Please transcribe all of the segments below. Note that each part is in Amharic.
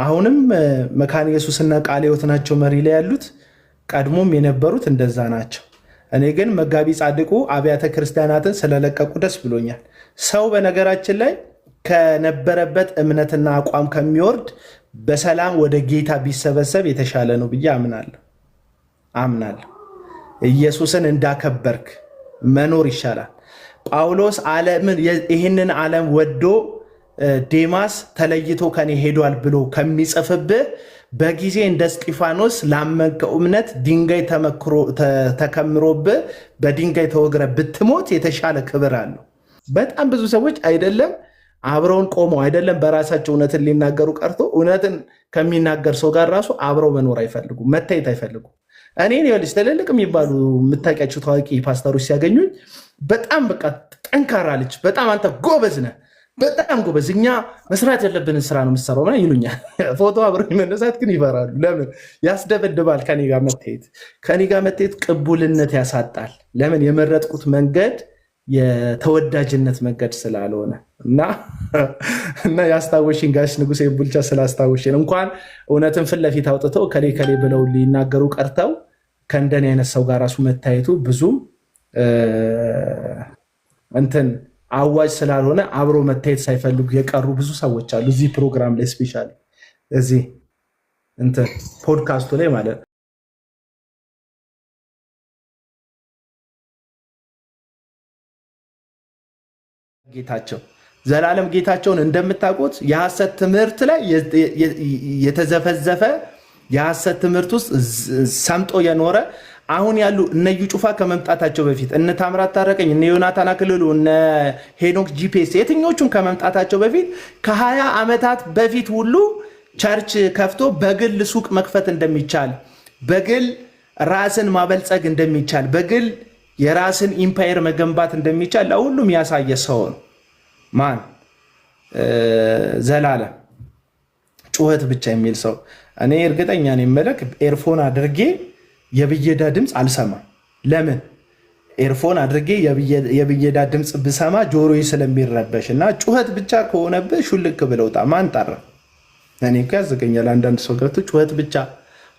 አሁንም መካነ ኢየሱስና ቃለ ሕይወት ናቸው መሪ ላይ ያሉት። ቀድሞም የነበሩት እንደዛ ናቸው። እኔ ግን መጋቢ ጻድቁ አብያተ ክርስቲያናትን ስለለቀቁ ደስ ብሎኛል። ሰው በነገራችን ላይ ከነበረበት እምነትና አቋም ከሚወርድ በሰላም ወደ ጌታ ቢሰበሰብ የተሻለ ነው ብዬ አምናለሁ። ኢየሱስን እንዳከበርክ መኖር ይሻላል። ጳውሎስ ይህንን ዓለም ወዶ ዴማስ ተለይቶ ከኔ ሄዷል ብሎ ከሚጽፍብህ በጊዜ እንደ እስጢፋኖስ ላመንከው እምነት ድንጋይ ተከምሮብህ በድንጋይ ተወግረ ብትሞት የተሻለ ክብር አለው። በጣም ብዙ ሰዎች አይደለም አብረውን ቆመው አይደለም በራሳቸው እውነትን ሊናገሩ ቀርቶ እውነትን ከሚናገር ሰው ጋር ራሱ አብረው መኖር አይፈልጉም፣ መታየት አይፈልጉም። እኔን ይኸውልሽ ትልልቅ የሚባሉ የምታውቂያቸው ታዋቂ ፓስተሮች ሲያገኙኝ በጣም በቃ ጠንካራ ልጅ፣ በጣም አንተ ጎበዝ ነህ፣ በጣም ጎበዝ፣ እኛ መስራት ያለብንን ስራ ነው የምትሰራው ምናምን ይሉኛል። ፎቶ አብረው መነሳት ግን ይፈራሉ። ለምን? ያስደበድባል። ከኔ ጋር መታየት ቅቡልነት ያሳጣል። ለምን? የመረጥኩት መንገድ የተወዳጅነት መንገድ ስላልሆነ እና ያስታወሽኝ ጋሽ ንጉሴ ቡልቻ ስላስታወሽኝ እንኳን እውነትን ፊት ለፊት አውጥተው ከሌ ብለው ሊናገሩ ቀርተው ከእንደኔ አይነት ሰው ጋር ራሱ መታየቱ ብዙም እንትን አዋጅ ስላልሆነ አብሮ መታየት ሳይፈልጉ የቀሩ ብዙ ሰዎች አሉ። እዚህ ፕሮግራም ላይ ስፔሻሊ እዚህ እንትን ፖድካስቱ ላይ ማለት ነው። ጌታቸው ዘላለም ጌታቸውን እንደምታውቁት የሐሰት ትምህርት ላይ የተዘፈዘፈ የሐሰት ትምህርት ውስጥ ሰምጦ የኖረ አሁን ያሉ እነ እዩ ጩፋ ከመምጣታቸው በፊት እነ ታምራት ታረቀኝ፣ እነ ዮናታን አክልሉ፣ እነ ሄኖክ ጂፒኤስ የትኞቹም ከመምጣታቸው በፊት ከ20 ዓመታት በፊት ሁሉ ቸርች ከፍቶ በግል ሱቅ መክፈት እንደሚቻል፣ በግል ራስን ማበልጸግ እንደሚቻል፣ በግል የራስን ኢምፓየር መገንባት እንደሚቻል ለሁሉም ያሳየ ሰው ነው። ማን? ዘላለም ጩኸት ብቻ የሚል ሰው። እኔ እርግጠኛ ነኝ መለክ ኤርፎን አድርጌ የብየዳ ድምፅ አልሰማም። ለምን? ኤርፎን አድርጌ የብየዳ ድምፅ ብሰማ ጆሮዬ ስለሚረበሽ እና ጩኸት ብቻ ከሆነብህ ሹልክ ብለውጣ ማን ጠራ? እኔ እኮ ያዘገኛል። አንዳንድ ሰው ገብቶ ጩኸት ብቻ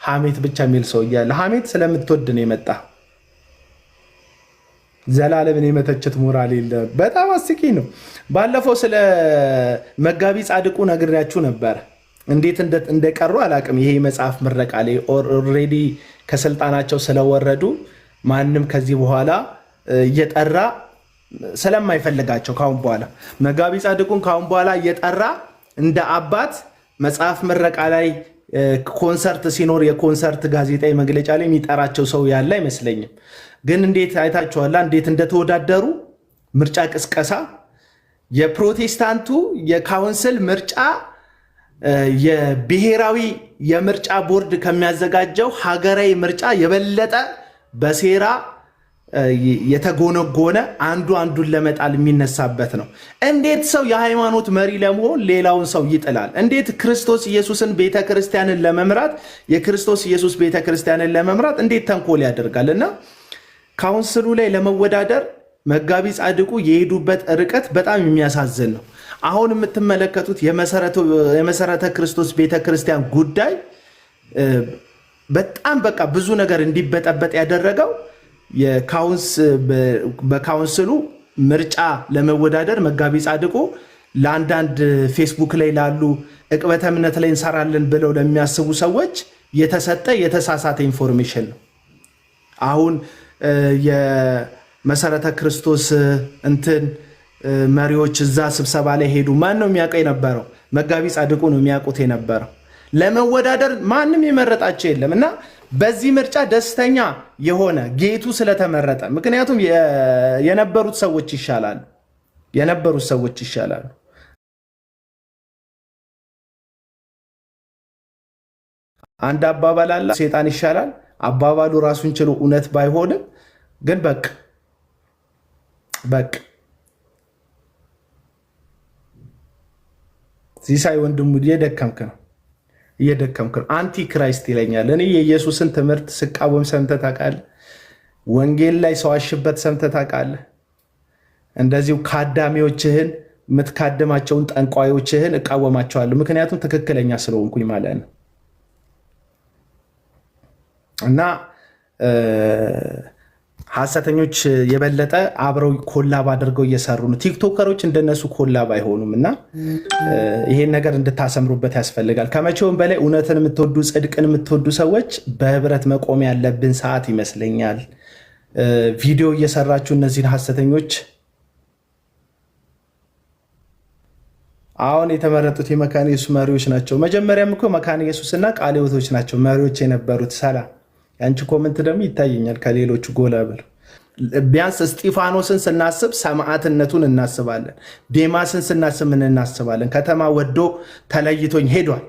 ሐሜት ብቻ የሚል ሰው እያለ ሐሜት ስለምትወድ ነው የመጣ። ዘላለምን የመተቸት ሞራል የለም። በጣም አስቂ ነው። ባለፈው ስለ መጋቢ ጻድቁ ነግሬያችሁ ነበር። እንዴት እንደቀሩ አላቅም። ይሄ መጽሐፍ ምረቃ ላይ ኦልሬዲ ከስልጣናቸው ስለወረዱ ማንም ከዚህ በኋላ እየጠራ ስለማይፈልጋቸው ካሁን በኋላ መጋቢ ጻድቁን ካሁን በኋላ እየጠራ እንደ አባት መጽሐፍ ምረቃ ላይ ኮንሰርት ሲኖር የኮንሰርት ጋዜጣዊ መግለጫ ላይ የሚጠራቸው ሰው ያለ አይመስለኝም። ግን እንዴት አይታችኋላ? እንዴት እንደተወዳደሩ ምርጫ ቅስቀሳ የፕሮቴስታንቱ የካውንስል ምርጫ የብሔራዊ የምርጫ ቦርድ ከሚያዘጋጀው ሀገራዊ ምርጫ የበለጠ በሴራ የተጎነጎነ አንዱን ለመጣል የሚነሳበት ነው። እንዴት ሰው የሃይማኖት መሪ ለመሆን ሌላውን ሰው ይጥላል? እንዴት ክርስቶስ ኢየሱስን ቤተክርስቲያንን ለመምራት የክርስቶስ ኢየሱስ ቤተክርስቲያንን ለመምራት እንዴት ተንኮል ያደርጋል? እና ካውንስሉ ላይ ለመወዳደር መጋቢ ጻድቁ የሄዱበት ርቀት በጣም የሚያሳዝን ነው። አሁን የምትመለከቱት የመሰረተ ክርስቶስ ቤተክርስቲያን ጉዳይ በጣም በቃ ብዙ ነገር እንዲበጠበጥ ያደረገው በካውንስሉ ምርጫ ለመወዳደር መጋቢ ጻድቁ ለአንዳንድ ፌስቡክ ላይ ላሉ ዕቅበተ እምነት ላይ እንሰራለን ብለው ለሚያስቡ ሰዎች የተሰጠ የተሳሳተ ኢንፎርሜሽን ነው። አሁን የመሰረተ ክርስቶስ እንትን መሪዎች እዛ ስብሰባ ላይ ሄዱ። ማን ነው የሚያውቀው የነበረው? መጋቢ ጻድቁ ነው የሚያውቁት የነበረው። ለመወዳደር ማንም የመረጣቸው የለም እና በዚህ ምርጫ ደስተኛ የሆነ ጌቱ ስለተመረጠ፣ ምክንያቱም የነበሩት ሰዎች ይሻላሉ። አንድ አባባል አለ፣ ሴጣን ይሻላል። አባባሉ ራሱን ችሎ እውነት ባይሆንም ግን በቃ ሲሳይ ወንድሙ እየደከምክ ነው። አንቲ ክራይስት ይለኛል። እኔ የኢየሱስን ትምህርት ስቃወም ሰምተህ ታውቃለህ? ወንጌል ላይ ሰዋሽበት ሰምተህ ታውቃለህ? እንደዚሁ ካዳሚዎችህን የምትካደማቸውን ጠንቋዮችህን እቃወማቸዋለሁ፣ ምክንያቱም ትክክለኛ ስለሆንኩኝ ማለት ነው። እና ሐሰተኞች የበለጠ አብረው ኮላብ አድርገው እየሰሩ ነው። ቲክቶከሮች እንደነሱ ኮላብ አይሆኑም። እና ይሄን ነገር እንድታሰምሩበት ያስፈልጋል። ከመቼውም በላይ እውነትን የምትወዱ ጽድቅን የምትወዱ ሰዎች በህብረት መቆም ያለብን ሰዓት ይመስለኛል። ቪዲዮ እየሰራችሁ እነዚህን ሐሰተኞች አሁን የተመረጡት የመካነ ኢየሱስ መሪዎች ናቸው። መጀመሪያም እኮ መካነ ኢየሱስና ቃለ ሕይወቶች ናቸው መሪዎች የነበሩት። ሰላም ያንቺ ኮመንት ደግሞ ይታየኛል ከሌሎቹ ጎላ ብሎ። ቢያንስ እስጢፋኖስን ስናስብ ሰማዕትነቱን እናስባለን። ዴማስን ስናስብ ምን እናስባለን? ከተማ ወዶ ተለይቶኝ ሄዷል።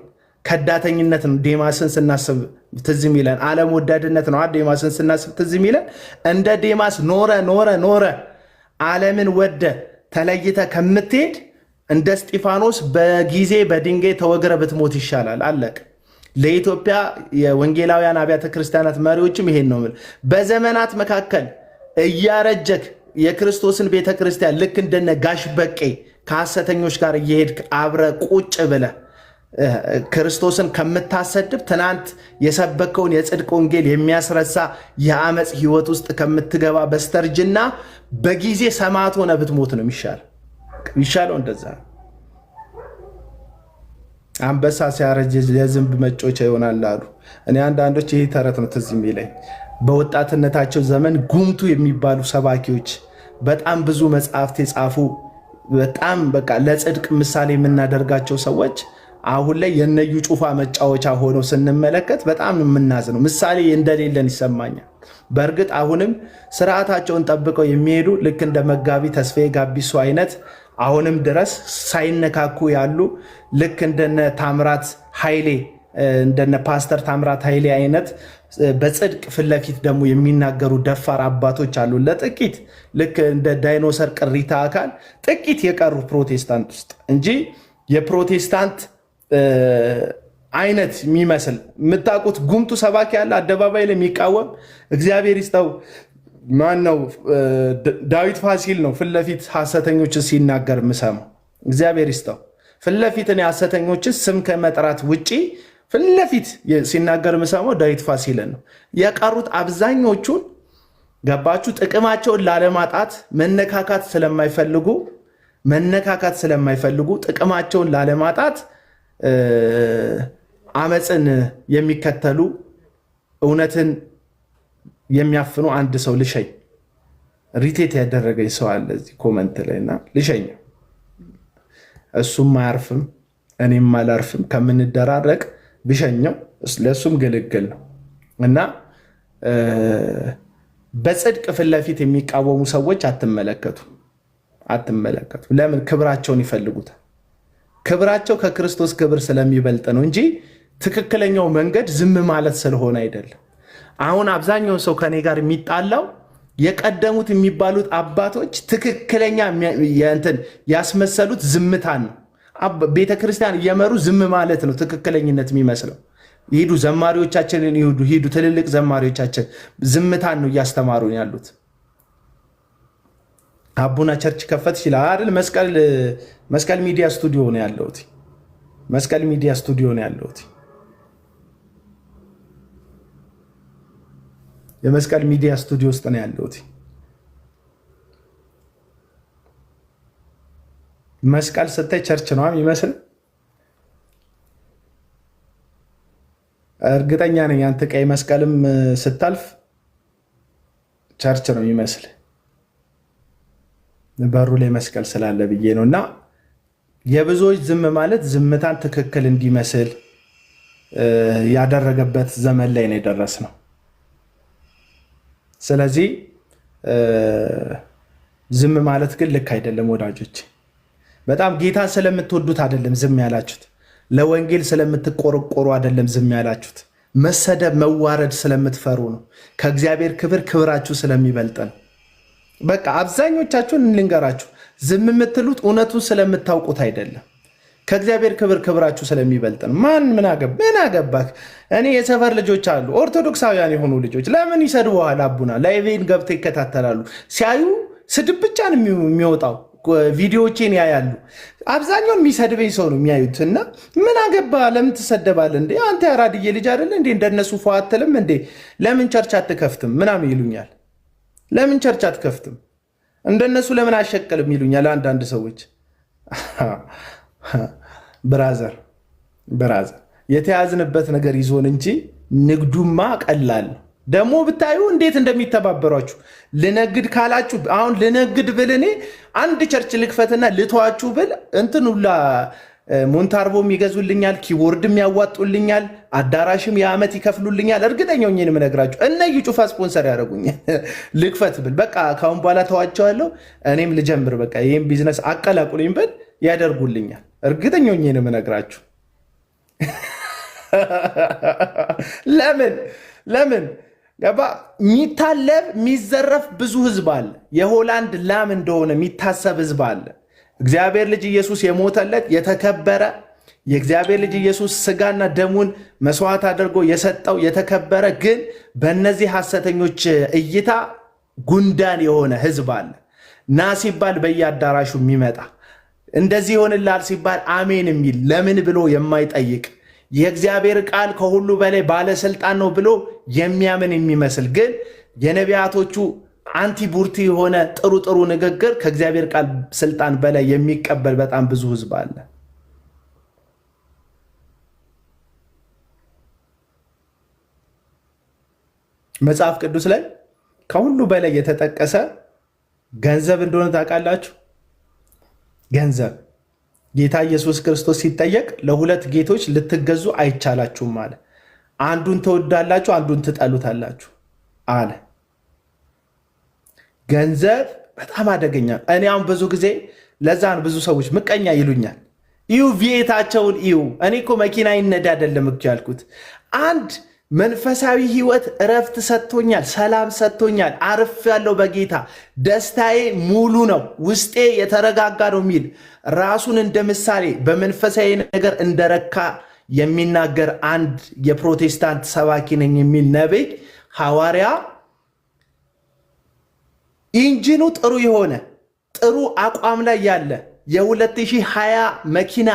ከዳተኝነት ነው ዴማስን ስናስብ ትዝ የሚለን። ዓለም ወዳድነት ነው ዴማስን ስናስብ ትዝ የሚለን። እንደ ዴማስ ኖረ ዓለምን ወደ ተለይተ ከምትሄድ እንደ እስጢፋኖስ በጊዜ በድንጋይ ተወግረ ብትሞት ይሻላል። አለቅ። ለኢትዮጵያ የወንጌላውያን አብያተ ክርስቲያናት መሪዎችም ይሄን ነው። በዘመናት መካከል እያረጀክ የክርስቶስን ቤተ ክርስቲያን ልክ እንደነ ጋሽ በቄ ከሐሰተኞች ጋር እየሄድክ አብረ ቁጭ ብለ ክርስቶስን ከምታሰድብ ትናንት የሰበከውን የጽድቅ ወንጌል የሚያስረሳ የአመፅ ህይወት ውስጥ ከምትገባ በስተርጅና በጊዜ ሰማዕት ሆነ ብትሞት ነው ይሻለው። እንደዛ አንበሳ ሲያረጅ የዝንብ መጮቻ ይሆናል አሉ። እኔ አንዳንዶች ይሄ ተረት ነው ትዝ የሚለኝ። በወጣትነታቸው ዘመን ጉምቱ የሚባሉ ሰባኪዎች በጣም ብዙ መጽሐፍት የጻፉ በጣም በቃ ለጽድቅ ምሳሌ የምናደርጋቸው ሰዎች አሁን ላይ የነዩ ጩፋ መጫወቻ ሆነው ስንመለከት በጣም የምናዝነው። ምሳሌ እንደሌለን ይሰማኛል። በእርግጥ አሁንም ስርዓታቸውን ጠብቀው የሚሄዱ ልክ እንደ መጋቢ ተስፋዬ ጋቢሶ አይነት አሁንም ድረስ ሳይነካኩ ያሉ ልክ እንደነ ታምራት ኃይሌ እንደነ ፓስተር ታምራት ኃይሌ አይነት በጽድቅ ፊት ለፊት ደግሞ የሚናገሩ ደፋር አባቶች አሉ። ለጥቂት ልክ እንደ ዳይኖሰር ቅሪታ አካል ጥቂት የቀሩ ፕሮቴስታንት ውስጥ እንጂ የፕሮቴስታንት አይነት የሚመስል የምታውቁት ጉምቱ ሰባኪ ያለ አደባባይ ላይ የሚቃወም እግዚአብሔር ይስጠው። ማን ነው? ዳዊት ፋሲል ነው ፊት ለፊት ሐሰተኞችን ሲናገር የምሰማው። እግዚአብሔር ይስጠው። ፊት ለፊት እኔ ሐሰተኞችን ስም ከመጥራት ውጪ ፊት ለፊት ሲናገር የምሰማው ዳዊት ፋሲልን ነው። የቀሩት አብዛኞቹን ገባችሁ? ጥቅማቸውን ላለማጣት መነካካት ስለማይፈልጉ ጥቅማቸውን ላለማጣት አመፅን የሚከተሉ እውነትን የሚያፍኑ አንድ ሰው ልሸኝ ሪቴት ያደረገኝ ሰው አለ እዚህ ኮመንት ላይ እና ልሸኝ። እሱም አያርፍም እኔም አላርፍም። ከምንደራረቅ ብሸኘው ለእሱም ግልግል ነው። እና በጽድቅ ፊት ለፊት የሚቃወሙ ሰዎች አትመለከቱ። ለምን? ክብራቸውን ይፈልጉታል። ክብራቸው ከክርስቶስ ክብር ስለሚበልጥ ነው እንጂ ትክክለኛው መንገድ ዝም ማለት ስለሆነ አይደለም። አሁን አብዛኛው ሰው ከኔ ጋር የሚጣላው የቀደሙት የሚባሉት አባቶች ትክክለኛ ያስመሰሉት ዝምታን ነው። ቤተክርስቲያን እየመሩ ዝም ማለት ነው ትክክለኝነት የሚመስለው። ሂዱ ዘማሪዎቻችንን ሂዱ ትልልቅ ዘማሪዎቻችን ዝምታን ነው እያስተማሩ ያሉት። አቡና ቸርች ከፈት ይችላል አይደል? መስቀል ሚዲያ ስቱዲዮ ነው ያለሁት። መስቀል ሚዲያ ስቱዲዮ ነው ያለሁት። የመስቀል ሚዲያ ስቱዲዮ ውስጥ ነው ያለሁት። መስቀል ስታይ ቸርች ነው የሚመስል። እርግጠኛ ነኝ አንተ ቀይ መስቀልም ስታልፍ ቸርች ነው የሚመስል። በሩ ላይ መስቀል ስላለ ብዬ ነው። እና የብዙዎች ዝም ማለት ዝምታን ትክክል እንዲመስል ያደረገበት ዘመን ላይ ነው የደረስነው። ስለዚህ ዝም ማለት ግን ልክ አይደለም ወዳጆች። በጣም ጌታን ስለምትወዱት አይደለም ዝም ያላችሁት። ለወንጌል ስለምትቆረቆሩ አይደለም ዝም ያላችሁት። መሰደብ መዋረድ ስለምትፈሩ ነው። ከእግዚአብሔር ክብር ክብራችሁ ስለሚበልጥ ነው። በቃ አብዛኞቻችሁን እንልንገራችሁ፣ ዝም የምትሉት እውነቱን ስለምታውቁት አይደለም። ከእግዚአብሔር ክብር ክብራችሁ ስለሚበልጥ ነው። ምን አገባክ? እኔ የሰፈር ልጆች አሉ ኦርቶዶክሳውያን የሆኑ ልጆች ለምን ይሰድቡሃል? አቡና ላይቬን ገብተው ይከታተላሉ። ሲያዩ ስድብ ብቻ ነው የሚወጣው። ቪዲዮዎቼን ያያሉ። አብዛኛውን የሚሰድበኝ ሰው ነው የሚያዩት እና ምን አገባ ለምን ትሰደባለህ እንዴ አንተ ያራድዬ ልጅ አይደለ እንዴ እንደነሱ ፏ አትልም እንዴ ለምን ቸርች አትከፍትም ምናምን ይሉኛል። ለምን ቸርች አትከፍትም እንደነሱ ለምን አሸቀልም ይሉኛል አንዳንድ ሰዎች። ብራዘር የተያዝንበት ነገር ይዞን እንጂ ንግዱማ ቀላል ደግሞ ብታዩ እንዴት እንደሚተባበሯችሁ። ልነግድ ካላችሁ አሁን ልነግድ ብል እኔ አንድ ቸርች ልክፈትና ልተዋችሁ ብል እንትኑላ ሞንታርቦም ይገዙልኛል፣ ኪቦርድም ያዋጡልኛል፣ አዳራሽም የዓመት ይከፍሉልኛል። እርግጠኛው እኔን የምነግራችሁ እነ እዩ ጩፋ ስፖንሰር ያደርጉኛል። ልክፈት ብል በቃ ካሁን በኋላ ተዋቸዋለሁ እኔም ልጀምር በቃ ይህም ቢዝነስ አቀላቁልኝ ብል ያደርጉልኛል። እርግጠኛው እኔን የምነግራችሁ ለምን ገባ የሚታለብ የሚዘረፍ ብዙ ህዝብ አለ። የሆላንድ ላም እንደሆነ የሚታሰብ ህዝብ አለ። እግዚአብሔር ልጅ ኢየሱስ የሞተለት የተከበረ የእግዚአብሔር ልጅ ኢየሱስ ስጋና ደሙን መስዋዕት አድርጎ የሰጠው የተከበረ ግን በእነዚህ ሐሰተኞች እይታ ጉንዳን የሆነ ህዝብ አለ። ና ሲባል በየአዳራሹ የሚመጣ እንደዚህ ይሆንላል ሲባል አሜን የሚል ለምን ብሎ የማይጠይቅ የእግዚአብሔር ቃል ከሁሉ በላይ ባለስልጣን ነው ብሎ የሚያምን የሚመስል ግን የነቢያቶቹ አንቲ ቡርቲ የሆነ ጥሩ ንግግር ከእግዚአብሔር ቃል ስልጣን በላይ የሚቀበል በጣም ብዙ ህዝብ አለ። መጽሐፍ ቅዱስ ላይ ከሁሉ በላይ የተጠቀሰ ገንዘብ እንደሆነ ታውቃላችሁ? ገንዘብ ጌታ ኢየሱስ ክርስቶስ ሲጠየቅ ለሁለት ጌቶች ልትገዙ አይቻላችሁም አለ። አንዱን ትወዳላችሁ፣ አንዱን ትጠሉታላችሁ አለ። ገንዘብ በጣም አደገኛ። እኔ አሁን ብዙ ጊዜ ለዛን ብዙ ሰዎች ምቀኛ ይሉኛል። እዩ ቪኤታቸውን እዩ። እኔ እኮ መኪና ይነዳ አይደለም እኮ ያልኩት። አንድ መንፈሳዊ ህይወት እረፍት ሰጥቶኛል፣ ሰላም ሰጥቶኛል፣ አርፍ ያለው በጌታ ደስታዬ ሙሉ ነው፣ ውስጤ የተረጋጋ ነው የሚል ራሱን እንደ ምሳሌ በመንፈሳዊ ነገር እንደረካ የሚናገር አንድ የፕሮቴስታንት ሰባኪ ነኝ የሚል ነብይ ሐዋርያ ኢንጂኑ ጥሩ የሆነ ጥሩ አቋም ላይ ያለ የ2020 መኪና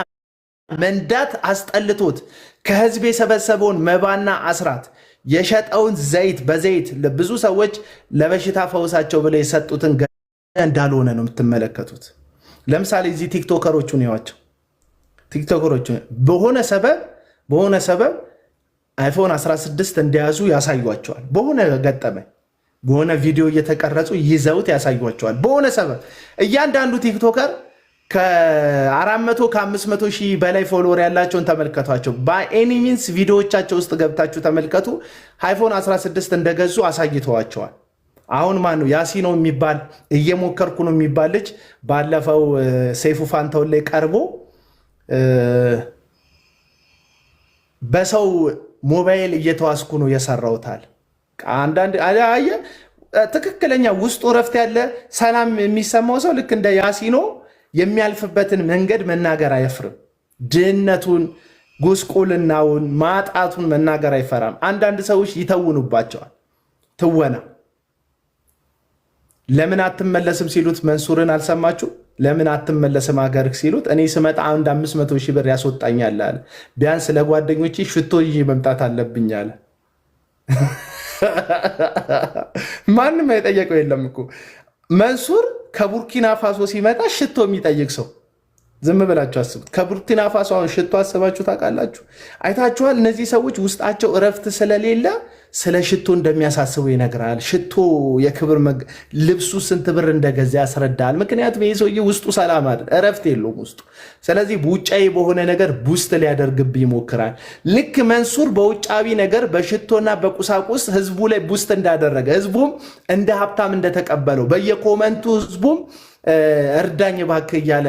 መንዳት አስጠልቶት ከህዝብ የሰበሰበውን መባና አስራት የሸጠውን ዘይት በዘይት ብዙ ሰዎች ለበሽታ ፈውሳቸው ብለው የሰጡትን እንዳልሆነ ነው የምትመለከቱት። ለምሳሌ እዚህ ቲክቶከሮቹን ይዋቸው። ቲክቶከሮቹን በሆነ ሰበብ አይፎን 16 እንደያዙ ያሳዩቸዋል። በሆነ ገጠመኝ በሆነ ቪዲዮ እየተቀረጹ ይዘውት ያሳዩቸዋል። በሆነ ሰበብ እያንዳንዱ ቲክቶከር ከ400 ከ500 ሺህ በላይ ፎሎወር ያላቸውን ተመልከቷቸው። በኤኒ ሚንስ ቪዲዮዎቻቸው ውስጥ ገብታችሁ ተመልከቱ። አይፎን 16 እንደገዙ አሳይተዋቸዋል። አሁን ማን ነው ያሲኖ የሚባል እየሞከርኩ ነው የሚባል ልጅ ባለፈው ሰይፉ ፋንታውን ላይ ቀርቦ በሰው ሞባይል እየተዋስኩ ነው የሰራውታል። አንዳንድ አየ ትክክለኛ ውስጡ ረፍት ያለ ሰላም የሚሰማው ሰው ልክ እንደ ያሲኖ የሚያልፍበትን መንገድ መናገር አይፈርም። ድህነቱን፣ ጉስቁልናውን፣ ማጣቱን መናገር አይፈራም። አንዳንድ ሰዎች ይተውኑባቸዋል። ትወና ለምን አትመለስም ሲሉት መንሱርን አልሰማችሁ? ለምን አትመለስም ሀገርህ ሲሉት እኔ ስመጣ አንድ 500 ሺህ ብር ያስወጣኛል አለ። ቢያንስ ለጓደኞቼ ሽቶ ይዤ መምጣት አለብኝ አለ። ማንም የጠየቀው የለም እኮ መንሱር ከቡርኪና ፋሶ ሲመጣ ሽቶ የሚጠይቅ ሰው ዝም ብላችሁ አስቡት። ከቡርኪና ፋሶ አሁን ሽቶ አስባችሁ ታውቃላችሁ? አይታችኋል? እነዚህ ሰዎች ውስጣቸው እረፍት ስለሌለ ስለ ሽቶ እንደሚያሳስቡ ይነግራል። ሽቶ የክብር ልብሱ ስንት ብር እንደገዛ ያስረዳል። ምክንያቱም ይህ ሰውዬ ውስጡ ሰላም አይደል፣ እረፍት የለውም ውስጡ። ስለዚህ በውጫዊ በሆነ ነገር ቡስት ሊያደርግብ ይሞክራል። ልክ መንሱር በውጫዊ ነገር በሽቶና በቁሳቁስ ህዝቡ ላይ ቡስት እንዳደረገ ህዝቡም እንደ ሀብታም እንደተቀበለው በየኮመንቱ ህዝቡም እርዳኝ እባክህ እያለ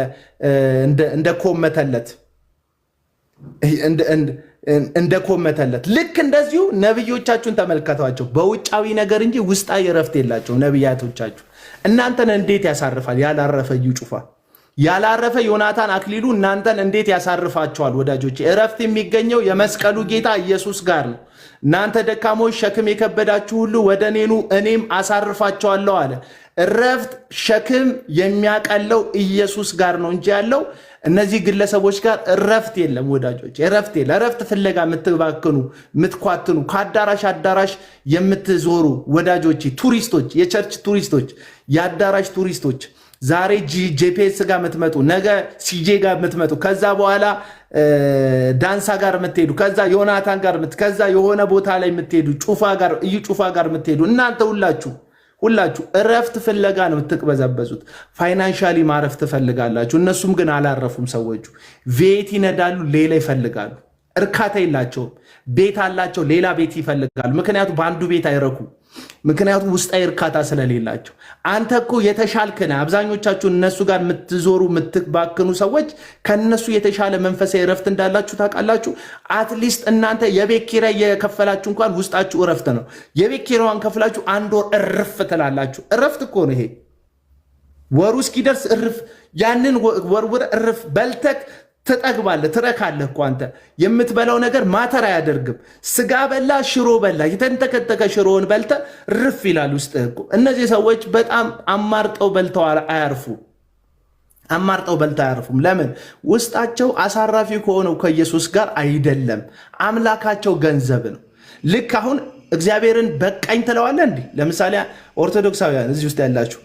እንደኮመተለት ልክ እንደዚሁ ነብዮቻችሁን ተመልከቷቸው። በውጫዊ ነገር እንጂ ውስጣዊ እረፍት የላቸው ነብያቶቻችሁ። እናንተን እንዴት ያሳርፋል? ያላረፈ እዩ ጩፋ፣ ያላረፈ ዮናታን አክሊሉ እናንተን እንዴት ያሳርፋቸዋል? ወዳጆች፣ እረፍት የሚገኘው የመስቀሉ ጌታ ኢየሱስ ጋር ነው። እናንተ ደካሞች ሸክም የከበዳችሁ ሁሉ ወደ እኔ ኑ እኔም አሳርፋቸዋለሁ አለ። እረፍት ሸክም የሚያቀለው ኢየሱስ ጋር ነው እንጂ ያለው እነዚህ ግለሰቦች ጋር እረፍት የለም ወዳጆች፣ እረፍት የለም። እረፍት ፍለጋ የምትባክኑ የምትኳትኑ ከአዳራሽ አዳራሽ የምትዞሩ ወዳጆች፣ ቱሪስቶች፣ የቸርች ቱሪስቶች፣ የአዳራሽ ቱሪስቶች ዛሬ ጄፒኤስ ጋር የምትመጡ ነገ ሲጄ ጋር የምትመጡ ከዛ በኋላ ዳንሳ ጋር የምትሄዱ ከዛ ዮናታን ጋር ከዛ የሆነ ቦታ ላይ የምትሄዱ እዩ ጩፋ ጋር የምትሄዱ እናንተ ሁላችሁ እረፍት ፍለጋ ነው የምትቅበዘበዙት። ፋይናንሻሊ ማረፍ ትፈልጋላችሁ። እነሱም ግን አላረፉም። ሰዎቹ ቤት ይነዳሉ፣ ሌላ ይፈልጋሉ። እርካታ የላቸውም። ቤት አላቸው፣ ሌላ ቤት ይፈልጋሉ። ምክንያቱም በአንዱ ቤት አይረኩ። ምክንያቱም ውስጣዊ እርካታ ስለሌላቸው። አንተ እኮ የተሻልክ ነህ። አብዛኞቻችሁ እነሱ ጋር የምትዞሩ የምትባክኑ ሰዎች ከነሱ የተሻለ መንፈሳዊ እረፍት እንዳላችሁ ታውቃላችሁ። አትሊስት እናንተ የቤት ኪራይ የከፈላችሁ እንኳን ውስጣችሁ እረፍት ነው። የቤት ኪራይዋን ከፍላችሁ አንድ ወር እርፍ ትላላችሁ። እረፍት እኮ ነው ይሄ። ወሩ እስኪደርስ እርፍ፣ ያንን ወርውር እርፍ በልተክ ትጠግባለህ፣ ትረካለህ እኮ አንተ። የምትበላው ነገር ማተር አያደርግም። ስጋ በላ ሽሮ በላ የተንተከተከ ሽሮውን በልተ ርፍ ይላል ውስጥ እኮ። እነዚህ ሰዎች በጣም አማርጠው በልተው አያርፉም። ለምን? ውስጣቸው አሳራፊ ከሆነው ከኢየሱስ ጋር አይደለም። አምላካቸው ገንዘብ ነው። ልክ አሁን እግዚአብሔርን በቃኝ ትለዋለህ እንዲህ። ለምሳሌ ኦርቶዶክሳውያን እዚህ ውስጥ ያላችሁ፣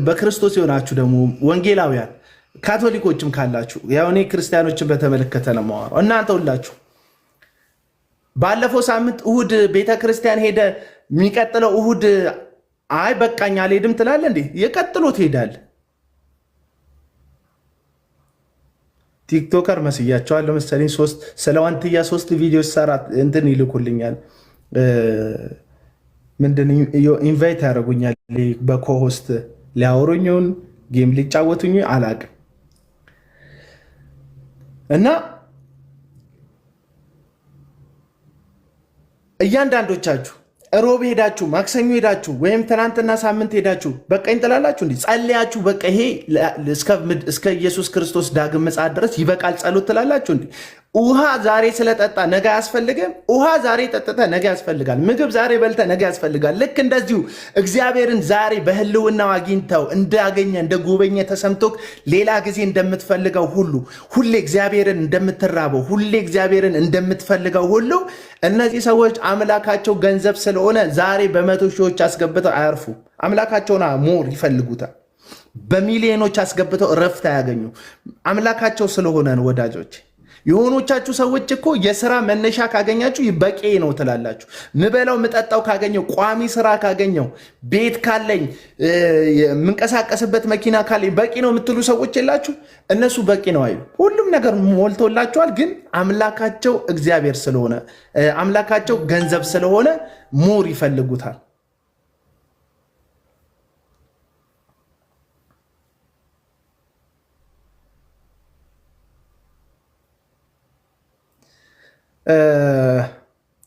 በክርስቶስ የሆናችሁ ደግሞ ወንጌላውያን ካቶሊኮችም ካላችሁ፣ ያው እኔ ክርስቲያኖችን በተመለከተ ነው የማወራው። እናንተ ሁላችሁ ባለፈው ሳምንት እሁድ ቤተክርስቲያን ሄደ፣ የሚቀጥለው እሁድ አይ በቃኝ አልሄድም ትላለህ እንዴ? የቀጥሎ ትሄዳለህ። ቲክቶከር መስያቸዋለሁ መሰለኝ። ስለ ዋንትያ 3 ቪዲዮ ሰራት እንትን ይልኩልኛል። ምንድን ኢንቫይት ያደርጉኛል በኮሆስት ሊያወሩኝን ጌም ሊጫወቱኝ አላቅም። እና እያንዳንዶቻችሁ ሮብ ሄዳችሁ ማክሰኞ ሄዳችሁ ወይም ትናንትና ሳምንት ሄዳችሁ በቃኝ ትላላችሁ። እንዲህ ጸልያችሁ በቃ ይሄ እስከ ኢየሱስ ክርስቶስ ዳግም ምጽአት ድረስ ይበቃል ጸሎት ትላላችሁ። እንዲህ ውሃ ዛሬ ስለጠጣ ነገ አያስፈልግም። ውሃ ዛሬ ጠጥተ ነገ ያስፈልጋል። ምግብ ዛሬ በልተ ነገ ያስፈልጋል። ልክ እንደዚሁ እግዚአብሔርን ዛሬ በህልውናው አግኝተው እንዳገኘ እንደጎበኘ ተሰምቶክ ሌላ ጊዜ እንደምትፈልገው ሁሉ ሁሌ እግዚአብሔርን እንደምትራበው ሁሌ እግዚአብሔርን እንደምትፈልገው ሁሉ እነዚህ ሰዎች አምላካቸው ገንዘብ ስለሆነ ዛሬ በመቶ ሺዎች አስገብተው አያርፉ። አምላካቸውን ሞር ይፈልጉታል። በሚሊዮኖች አስገብተው እረፍት አያገኙ። አምላካቸው ስለሆነ ነው ወዳጆች። የሆኖቻችሁ ሰዎች እኮ የሥራ መነሻ ካገኛችሁ በቂ ነው ትላላችሁ። ምበላው ምጠጣው ካገኘው፣ ቋሚ ስራ ካገኘው፣ ቤት ካለኝ፣ የምንቀሳቀስበት መኪና ካለኝ በቂ ነው የምትሉ ሰዎች የላችሁ? እነሱ በቂ ነው አይሉ። ሁሉም ነገር ሞልቶላቸዋል። ግን አምላካቸው እግዚአብሔር ስለሆነ አምላካቸው ገንዘብ ስለሆነ ሞር ይፈልጉታል።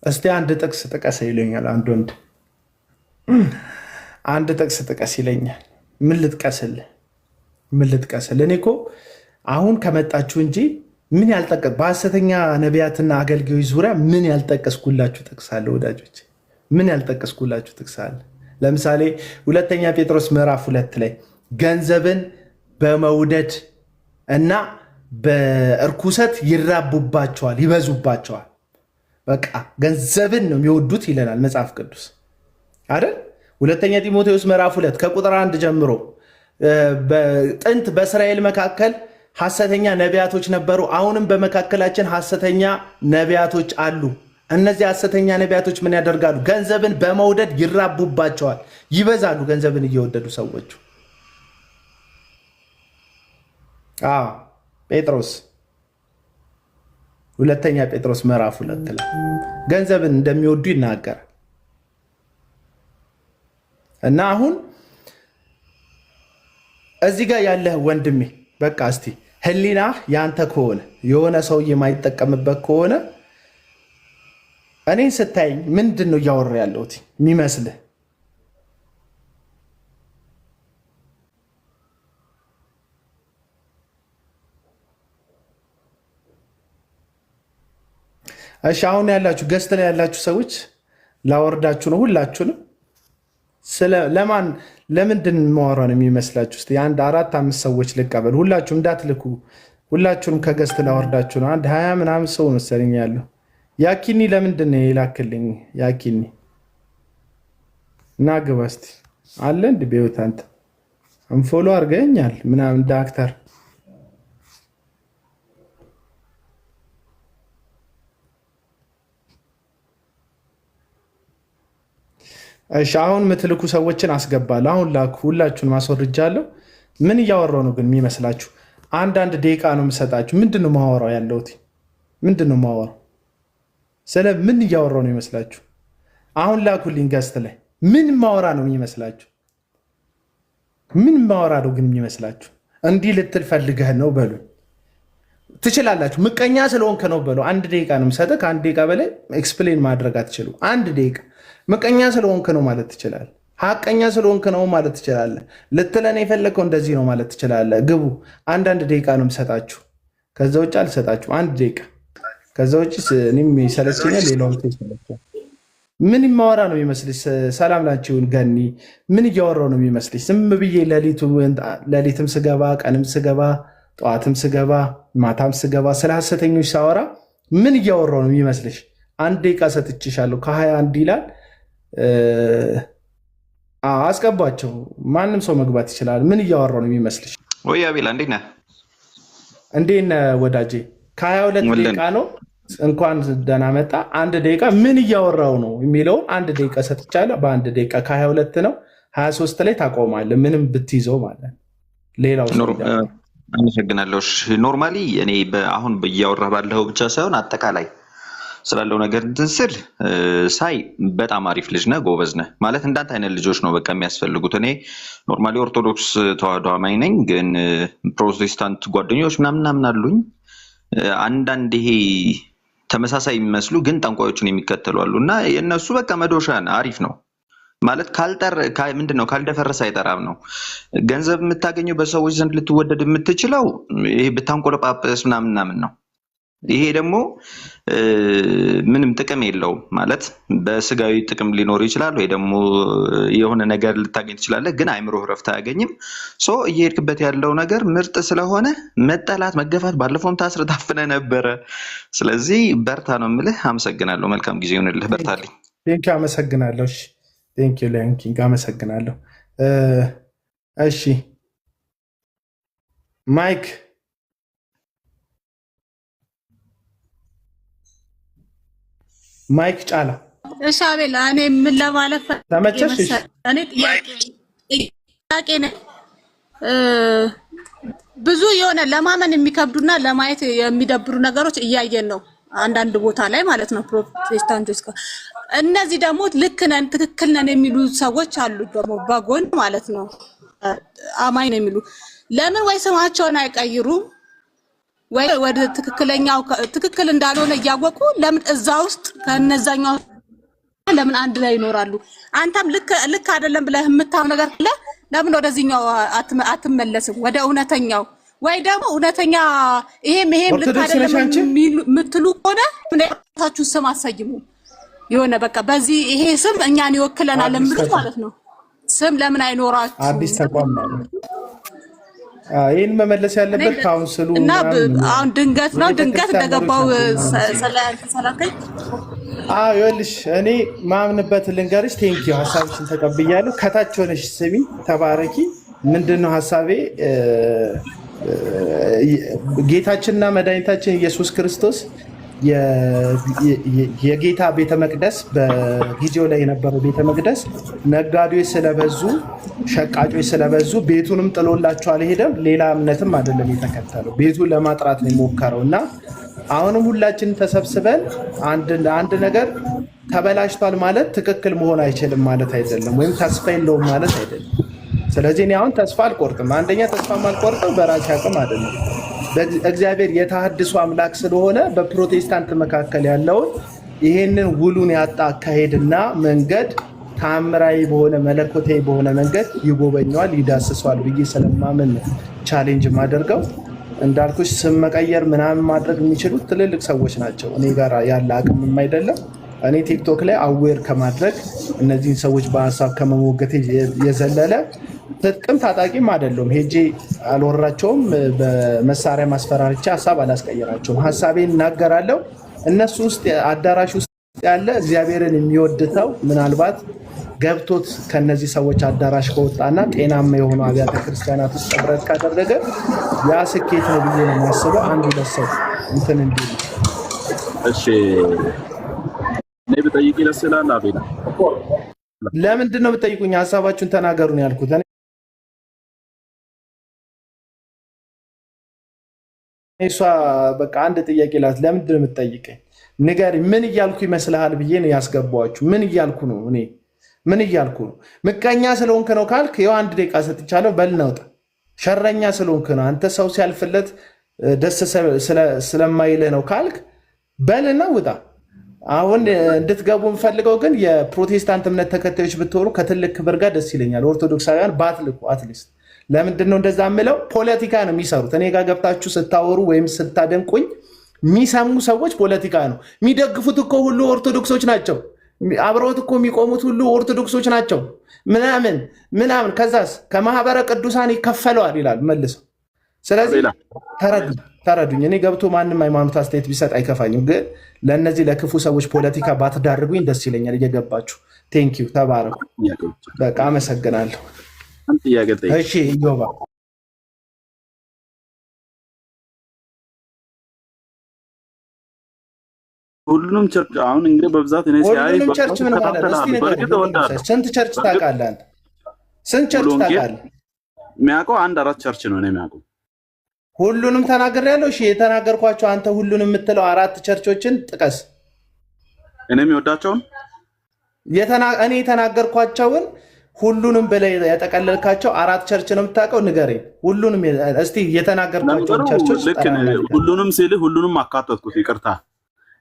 እስቲ አንድ ጥቅስ ጥቀስ ይለኛል አንድ ወንድ። አንድ ጥቅስ ጥቀስ ይለኛል። ምን ልጥቀስልህ? እኔ እኮ አሁን ከመጣችሁ እንጂ ምን ያልጠቀስ በሐሰተኛ ነቢያትና አገልጋዮች ዙሪያ ምን ያልጠቀስኩላችሁ ጥቅስ አለ ወዳጆች? ምን ያልጠቀስኩላችሁ ጥቅስ አለ? ለምሳሌ ሁለተኛ ጴጥሮስ ምዕራፍ 2 ላይ ገንዘብን በመውደድ እና በእርኩሰት ይራቡባቸዋል፣ ይበዙባቸዋል። በቃ ገንዘብን ነው የሚወዱት ይለናል መጽሐፍ ቅዱስ አይደል? ሁለተኛ ጢሞቴዎስ ምዕራፍ 2 ከቁጥር 1 ጀምሮ ጥንት በእስራኤል መካከል ሐሰተኛ ነቢያቶች ነበሩ፣ አሁንም በመካከላችን ሐሰተኛ ነቢያቶች አሉ። እነዚህ ሐሰተኛ ነቢያቶች ምን ያደርጋሉ? ገንዘብን በመውደድ ይራቡባቸዋል፣ ይበዛሉ። ገንዘብን እየወደዱ ሰዎቹ ጴጥሮስ ሁለተኛ ጴጥሮስ ምዕራፍ 2 ላይ ገንዘብን እንደሚወዱ ይናገራል። እና አሁን እዚህ ጋር ያለህ ወንድሜ በቃ እስቲ ህሊና ያንተ ከሆነ የሆነ ሰው የማይጠቀምበት ከሆነ እኔን ስታይኝ ምንድን ነው እያወራ ያለሁት የሚመስልህ? እሺ አሁን ያላችሁ ገስት ላይ ያላችሁ ሰዎች ላወርዳችሁ ነው ሁላችሁንም። ለማን ለምንድን ማወራ ነው የሚመስላችሁ? እስቲ አንድ 4-5 ሰዎች ልቀበል። ሁላችሁም እንዳትልኩ፣ ሁላችሁንም ከገዝት ላወርዳችሁ ነው። አንድ 20 ምናምን ሰው መሰለኝ ያለው። ያኪኒ ለምንድን ነው የላክልኝ? ያኪኒ እና ግባ እስቲ አለ እንደ ቤት አንተ አንፎሎ አድርገኛል ምናምን ዳክተር። እሺ አሁን የምትልኩ ሰዎችን አስገባለሁ። አሁን ላኩ። ሁላችሁን ማስወርጃለሁ። ምን እያወራው ነው ግን የሚመስላችሁ? አንዳንድ ደቂቃ ነው የምሰጣችሁ። ምንድን ነው ማወራው ያለሁት? ምንድን ነው ማወራው? ስለ ምን እያወራው ነው ይመስላችሁ? አሁን ላኩልኝ ገስት ላይ ምን ማወራ ነው የሚመስላችሁ? ምን ማወራ ነው ግን የሚመስላችሁ? እንዲህ ልትል ፈልገህ ነው በሉ። ትችላላችሁ። ምቀኛ ስለሆንክ ነው በሉ። 1 ደቂቃ ነው የምሰጥህ። ከ1 ደቂቃ በላይ ኤክስፕሌን ማድረግ አትችሉ። 1 ደቂቃ ምቀኛ ስለሆንክ ነው ማለት ትችላለህ። ሀቀኛ ስለሆንክ ነው ማለት ትችላለህ። ልትለን የፈለግከው እንደዚህ ነው ማለት ትችላለህ። ግቡ። 1 ደቂቃ ነው የምሰጣችሁ። ከዛ ውጭ አልሰጣችሁም። 1 ደቂቃ። ከዛ ውጭ እኔም ይሰለችኛል፣ ሌላውም ይሰለቻል። ምን ማወራ ነው የሚመስልሽ? ሰላም ላንቺውን ገኒ። ምን እያወራው ነው የሚመስልሽ? ዝም ብዬ ሌሊትም ስገባ ቀንም ስገባ ጠዋትም ስገባ ማታም ስገባ ስለ ሐሰተኞች ሳወራ ምን እያወራው ነው የሚመስልሽ? 1 ደቂቃ ሰጥቼሻለሁ። ከ21 ይላል። አስገባቸው። ማንም ሰው መግባት ይችላል። ምን እያወራው ነው የሚመስልሽ? ወይ አቤላ እንዴት ነህ? እንዴት ነህ ወዳጄ? ከ22 ደቂቃ ነው። እንኳን ደህና መጣ። 1 ደቂቃ ምን እያወራው ነው የሚለውን 1 ደቂቃ ሰጥቻለሁ። በ1 ደቂቃ ከ22 ነው 23 ላይ ታቆማለህ። ምንም ብትይዘው ማለት ሌላው አመሰግናለሁ። ኖርማሊ እኔ አሁን እያወራህ ባለው ብቻ ሳይሆን አጠቃላይ ስላለው ነገር እንትን ስል ሳይ በጣም አሪፍ ልጅ ነህ፣ ጎበዝ ነህ። ማለት እንዳንተ አይነት ልጆች ነው በቃ የሚያስፈልጉት። እኔ ኖርማሊ ኦርቶዶክስ ተዋህዶ አማኝ ነኝ፣ ግን ፕሮቴስታንት ጓደኞች ምናምን አሉኝ። አንዳንድ ይሄ ተመሳሳይ የሚመስሉ ግን ጠንቋዮችን የሚከተሉ አሉ እና የእነሱ በቃ መዶሻን አሪፍ ነው ማለት ምንድነው ካልደፈረሰ አይጠራም ነው። ገንዘብ የምታገኘው በሰዎች ዘንድ ልትወደድ የምትችለው ይሄ ብታንቆለጳጰስ ምናምን ነው። ይሄ ደግሞ ምንም ጥቅም የለውም ማለት በስጋዊ ጥቅም ሊኖር ይችላል፣ ወይ ደግሞ የሆነ ነገር ልታገኝ ትችላለህ፣ ግን አይምሮህ ረፍት አያገኝም። እየሄድክበት ያለው ነገር ምርጥ ስለሆነ መጠላት፣ መገፋት፣ ባለፈውም ታስረህ ታፍነህ ነበረ። ስለዚህ በርታ ነው የምልህ። አመሰግናለሁ። መልካም ጊዜ ይሁንልህ። በርታልኝ። ቴንኪው። አመሰግናለሁ። ቴንኪው ላንኪንግ አመሰግናለሁ። እሺ ማይክ ጫላ። እሺ አቤላ፣ እኔ ምን ለማለት ተመቸሽ? እኔ ጥያቄ ነው። ብዙ የሆነ ለማመን የሚከብዱና ለማየት የሚደብሩ ነገሮች እያየን ነው አንዳንድ ቦታ ላይ ማለት ነው ፕሮቴስታንቶች። እነዚህ ደግሞ ልክ ነን ትክክል ነን የሚሉ ሰዎች አሉ ደግሞ በጎን ማለት ነው አማኝ ነው የሚሉ። ለምን ወይ ስማቸውን አይቀይሩም ወይ ወደ ትክክል እንዳልሆነ እያወቁ ለምን እዛ ውስጥ ከነዛኛው ለምን አንድ ላይ ይኖራሉ? አንተም ልክ አይደለም ብለህ የምታው ነገር ካለ ለምን ወደዚህኛው አትመለስም? ወደ እውነተኛው ወይ ደግሞ እውነተኛ ይሄም ልክ አይደለም የምትሉ ከሆነ ምንታችሁ ስም አሰይሙ። የሆነ በቃ በዚህ ይሄ ስም እኛን ይወክለናል ለምትሉ ማለት ነው ስም ለምን አይኖራችሁ? አዲስ ተቋም ማለት ይህን መመለስ ያለበት ካውንስሉ እና አሁን ድንገት እንደገባው ሰላከኝ። ይኸውልሽ እኔ ማምንበት ልንገርሽ። ቴንኪው ሀሳብሽን ተቀብያለሁ። ከታች ሆነሽ ስሚ፣ ተባረኪ። ምንድነው ሀሳቤ? ጌታችንና መድኃኒታችን ኢየሱስ ክርስቶስ የጌታ ቤተ መቅደስ በጊዜው ላይ የነበረው ቤተ መቅደስ ነጋዴዎች ስለበዙ ሸቃጮች ስለበዙ ቤቱንም ጥሎላቸው አልሄደም። ሌላ እምነትም አይደለም የተከተለው፣ ቤቱን ለማጥራት ነው የሞከረው። እና አሁንም ሁላችንም ተሰብስበን አንድ ነገር ተበላሽቷል ማለት ትክክል መሆን አይችልም ማለት አይደለም፣ ወይም ተስፋ የለውም ማለት አይደለም። ስለዚህ እኔ አሁን ተስፋ አልቆርጥም። አንደኛ ተስፋ ማልቆርጠው በራሴ አቅም አይደለም፣ እግዚአብሔር የተሐድሶ አምላክ ስለሆነ በፕሮቴስታንት መካከል ያለውን ይሄንን ውሉን ያጣ አካሄድና መንገድ ታምራዊ በሆነ መለኮታዊ በሆነ መንገድ ይጎበኘዋል፣ ይዳስሰዋል ብዬ ስለማምን ቻሌንጅ ማደርገው። እንዳልኩሽ ስም መቀየር ምናምን ማድረግ የሚችሉት ትልልቅ ሰዎች ናቸው። እኔ ጋር ያለ አቅምም አይደለም። እኔ ቲክቶክ ላይ አዌር ከማድረግ እነዚህን ሰዎች በሀሳብ ከመሞገት የዘለለ ትጥቅም ታጣቂም አይደለም። ሄጄ አልወራቸውም። በመሳሪያ ማስፈራሪቻ ሀሳብ አላስቀየራቸውም። ሀሳቤን እናገራለሁ። እነሱ ውስጥ አዳራሽ ውስጥ ያለ እግዚአብሔርን የሚወድተው ምናልባት ገብቶት ከነዚህ ሰዎች አዳራሽ ከወጣና ጤናማ የሆኑ አብያተ ክርስቲያናት ውስጥ ጥብረት ካደረገ ያ ስኬት ነው ብዬ ነው የሚያስበው። አንዱ ለሰው እንትን እንዲል እሺ እኔ ብጠይቅ ይለስላል። አቤላ ለምንድን ነው የምትጠይቁኝ? ሀሳባችሁን ተናገሩ ነው ያልኩት። እሷ በቃ አንድ ጥያቄ ላት ለምንድን ነው የምትጠይቀኝ? ንገሪ። ምን እያልኩ ይመስልሃል ብዬ ነው ያስገባኋችሁ። ምን እያልኩ ነው? እኔ ምን እያልኩ ነው? ምቀኛ ስለሆንክ ነው ካልክ ይኸው 1 ደቂቃ ሰጥቻለሁ። በል ነውጣ። ሸረኛ ስለሆንክ ነው አንተ ሰው ሲያልፍለት ደስ ስለማይልህ ነው ካልክ በልና ውጣ። አሁን እንድትገቡ የምፈልገው ግን የፕሮቴስታንት እምነት ተከታዮች ብትሆኑ ከትልቅ ክብር ጋር ደስ ይለኛል። ኦርቶዶክሳውያን ባትልቁ አትሊስት። ለምንድን ነው እንደዛ የምለው? ፖለቲካ ነው የሚሰሩት። እኔ ጋር ገብታችሁ ስታወሩ ወይም ስታደንቁኝ የሚሰሙ ሰዎች ፖለቲካ ነው የሚደግፉት። እኮ ሁሉ ኦርቶዶክሶች ናቸው። አብረውት እኮ የሚቆሙት ሁሉ ኦርቶዶክሶች ናቸው ምናምን ምናምን። ከዛስ ከማህበረ ቅዱሳን ይከፈለዋል ይላል መልሰው። ስለዚህ ተረዱኝ። እኔ ገብቶ ማንም ሃይማኖት አስተያየት ቢሰጥ አይከፋኝም። ግን ለእነዚህ ለክፉ ሰዎች ፖለቲካ ባትዳርጉኝ ደስ ይለኛል። እየገባችሁ ቴንኪው፣ ተባረኩ። በቃ አመሰግናለሁ። እሺ ኢዮባ ሁሉንም ቸርች አሁን እንግዲህ በብዛት እኔ ሲያይ ሁሉንም ቸርች ምን ማለት ነው? እስቲ ንገረኝ። ስንት ቸርች ታውቃለህ አንተ? ስንት ቸርች ታውቃለህ? የሚያውቀው 1-4 ቸርች ነው እኔ የሚያውቀው። ሁሉንም ተናግሬያለሁ። እሺ የተናገርኳቸው አንተ ሁሉንም የምትለው 4 ቸርቾችን ጥቀስ። እኔ የሚወዳቸውን እኔ የተናገርኳቸውን ሁሉንም ብለህ ያጠቀለልካቸው 4 ቸርች ነው የምታውቀው? ንገረኝ። ሁሉንም እስቲ የተናገርኳቸውን ቸርቾች ልክ ሁሉንም ሲልህ ሁሉንም አካተትኩት። ይቅርታ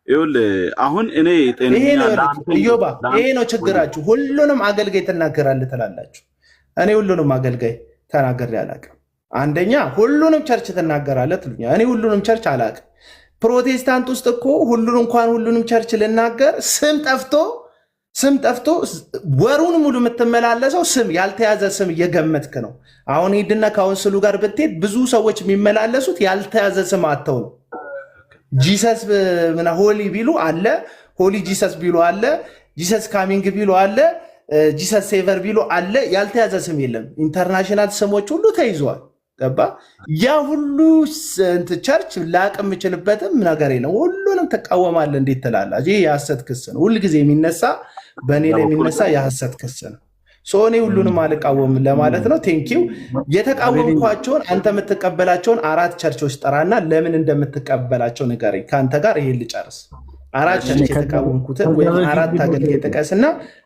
ይኸውልህ አሁን እኔ ኢዮባ ይሄ ነው ችግራችሁ። ሁሉንም አገልጋይ ትናገራለህ ትላላችሁ። እኔ ሁሉንም አገልጋይ ተናግሬ አላውቅም። አንደኛ ሁሉንም ቸርች ትናገራለህ ትሉኛል። እኔ ሁሉንም ቸርች አላውቅም። ፕሮቴስታንት ውስጥ እኮ ሁሉንም ቸርች ልናገር ስም ጠፍቶ ወሩን ሙሉ የምትመላለሰው ስም ያልተያዘ ስም እየገመትክ ነው። አሁን ሂድና ካውንስሉ ጋር ብትሄድ ብዙ ሰዎች የሚመላለሱት ያልተያዘ ስም አተው ነው። ጂሰስ ሆሊ ቢሉ አለ፣ ሆሊ ጂሰስ ቢሉ አለ፣ ጂሰስ ካሚንግ ቢሉ አለ፣ ጂሰስ ሴቨር ቢሉ አለ። ያልተያዘ ስም የለም። ኢንተርናሽናል ስሞች ሁሉ ተይዘዋል። ገባ? ያ ሁሉ ቸርች ላቅ የምችልበትም ነገር የለም። ሁሉንም ትቃወማለህ እንዴት ትላለህ? ይህ የሐሰት ክስ ነው። ሁልጊዜ የሚነሳ በእኔ ላይ የሚነሳ የሐሰት ክስ ነው። እኔ ሁሉንም አልቃወምም ለማለት ነው። ቴንኪው። የተቃወምኳቸውን አንተ የምትቀበላቸውን 4 ቸርቾች ጠራና ለምን እንደምትቀበላቸው ንገረኝ። ከአንተ ጋር ይሄን ልጨርስ። 4 ቸርች የተቃወምኩትን ወይም 4 አገልጋይ ጥቀስና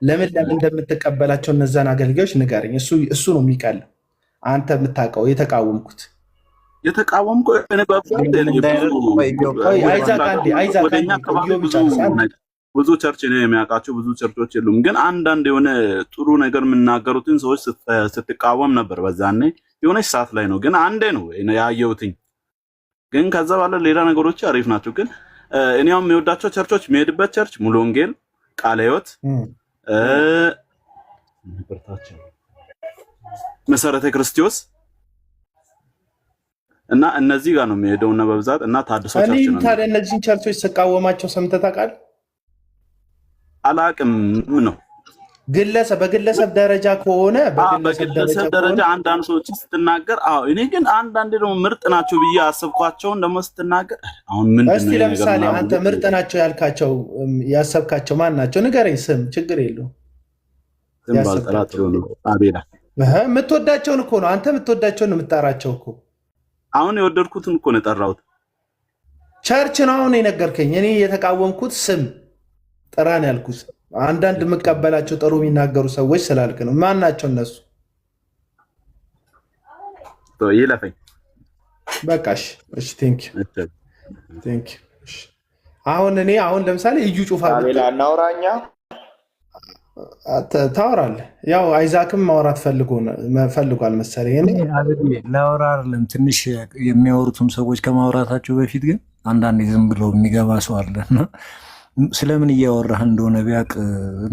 ለምን እንደምትቀበላቸው እነዛን አገልጋዮች ንገረኝ። እሱ ነው የሚቀለው። አንተ የምታውቀው የተቃወምኩት ብዙ ቸርች ነው የሚያውቃቸው። ብዙ ቸርቾች የሉም፣ ግን አንዳንድ የሆነ ጥሩ ነገር የምናገሩትን ሰዎች ስትቃወም ነበር። በዛኔ የሆነች ሰዓት ላይ ነው፣ ግን አንዴ ነው ያየሁትኝ። ግን ከዛ ባለ ሌላ ነገሮች አሪፍ ናቸው። ግን እኔም የሚወዳቸው ቸርቾች የሚሄድበት ቸርች ሙሉ ወንጌል፣ ቃለ ሕይወት፣ መሰረተ ክርስቶስ እና እነዚህ ጋር ነው የሚሄደው እና በብዛት እና ታድሶ ቸርች ነው። ታዲያ እነዚህን ቸርቾች ስቃወማቸው ሰምተህ ታውቃለህ? አላቅም ነው በግለሰብ ደረጃ ከሆነ በግለሰብ ደረጃ አንዳንድ ሰዎች ስትናገር፣ እኔ ግን አንዳንዴ ደግሞ ምርጥ ናቸው ብዬ አሰብኳቸውን ደግሞ ስትናገር፣ አሁን ምንድነው? እስቲ ለምሳሌ አንተ ምርጥ ናቸው ያልካቸው ያሰብካቸው ማን ናቸው? ንገረኝ። ስም ችግር የለውም። ስም ባልጠራት ነው። አቤላ የምትወዳቸውን እኮ ነው አንተ የምትወዳቸውን ነው የምትጠራቸው እኮ። አሁን የወደድኩትን እኮ ነው የጠራሁት። ቸርች ነው አሁን የነገርከኝ። እኔ የተቃወምኩት ስም ጥራን ያልኩት አንዳንድ የምቀበላቸው ጥሩ የሚናገሩ ሰዎች ስላልክ ነው። ማን ናቸው እነሱ? ይለፈኝ በቃ እሺ። ቴንክ ዩ። አሁን ለምሳሌ እዩ ጩፋ እናውራኛ ታወራለህ። ያው አይዛክም ማውራት ፈልጓል መሰለኝ። ላወራ አይደለም ትንሽ የሚያወሩትም ሰዎች ከማውራታቸው በፊት ግን አንዳንዴ ዝም ብሎ የሚገባ ሰው አለና ስለምን እያወራህ እንደሆነ ቢያቅ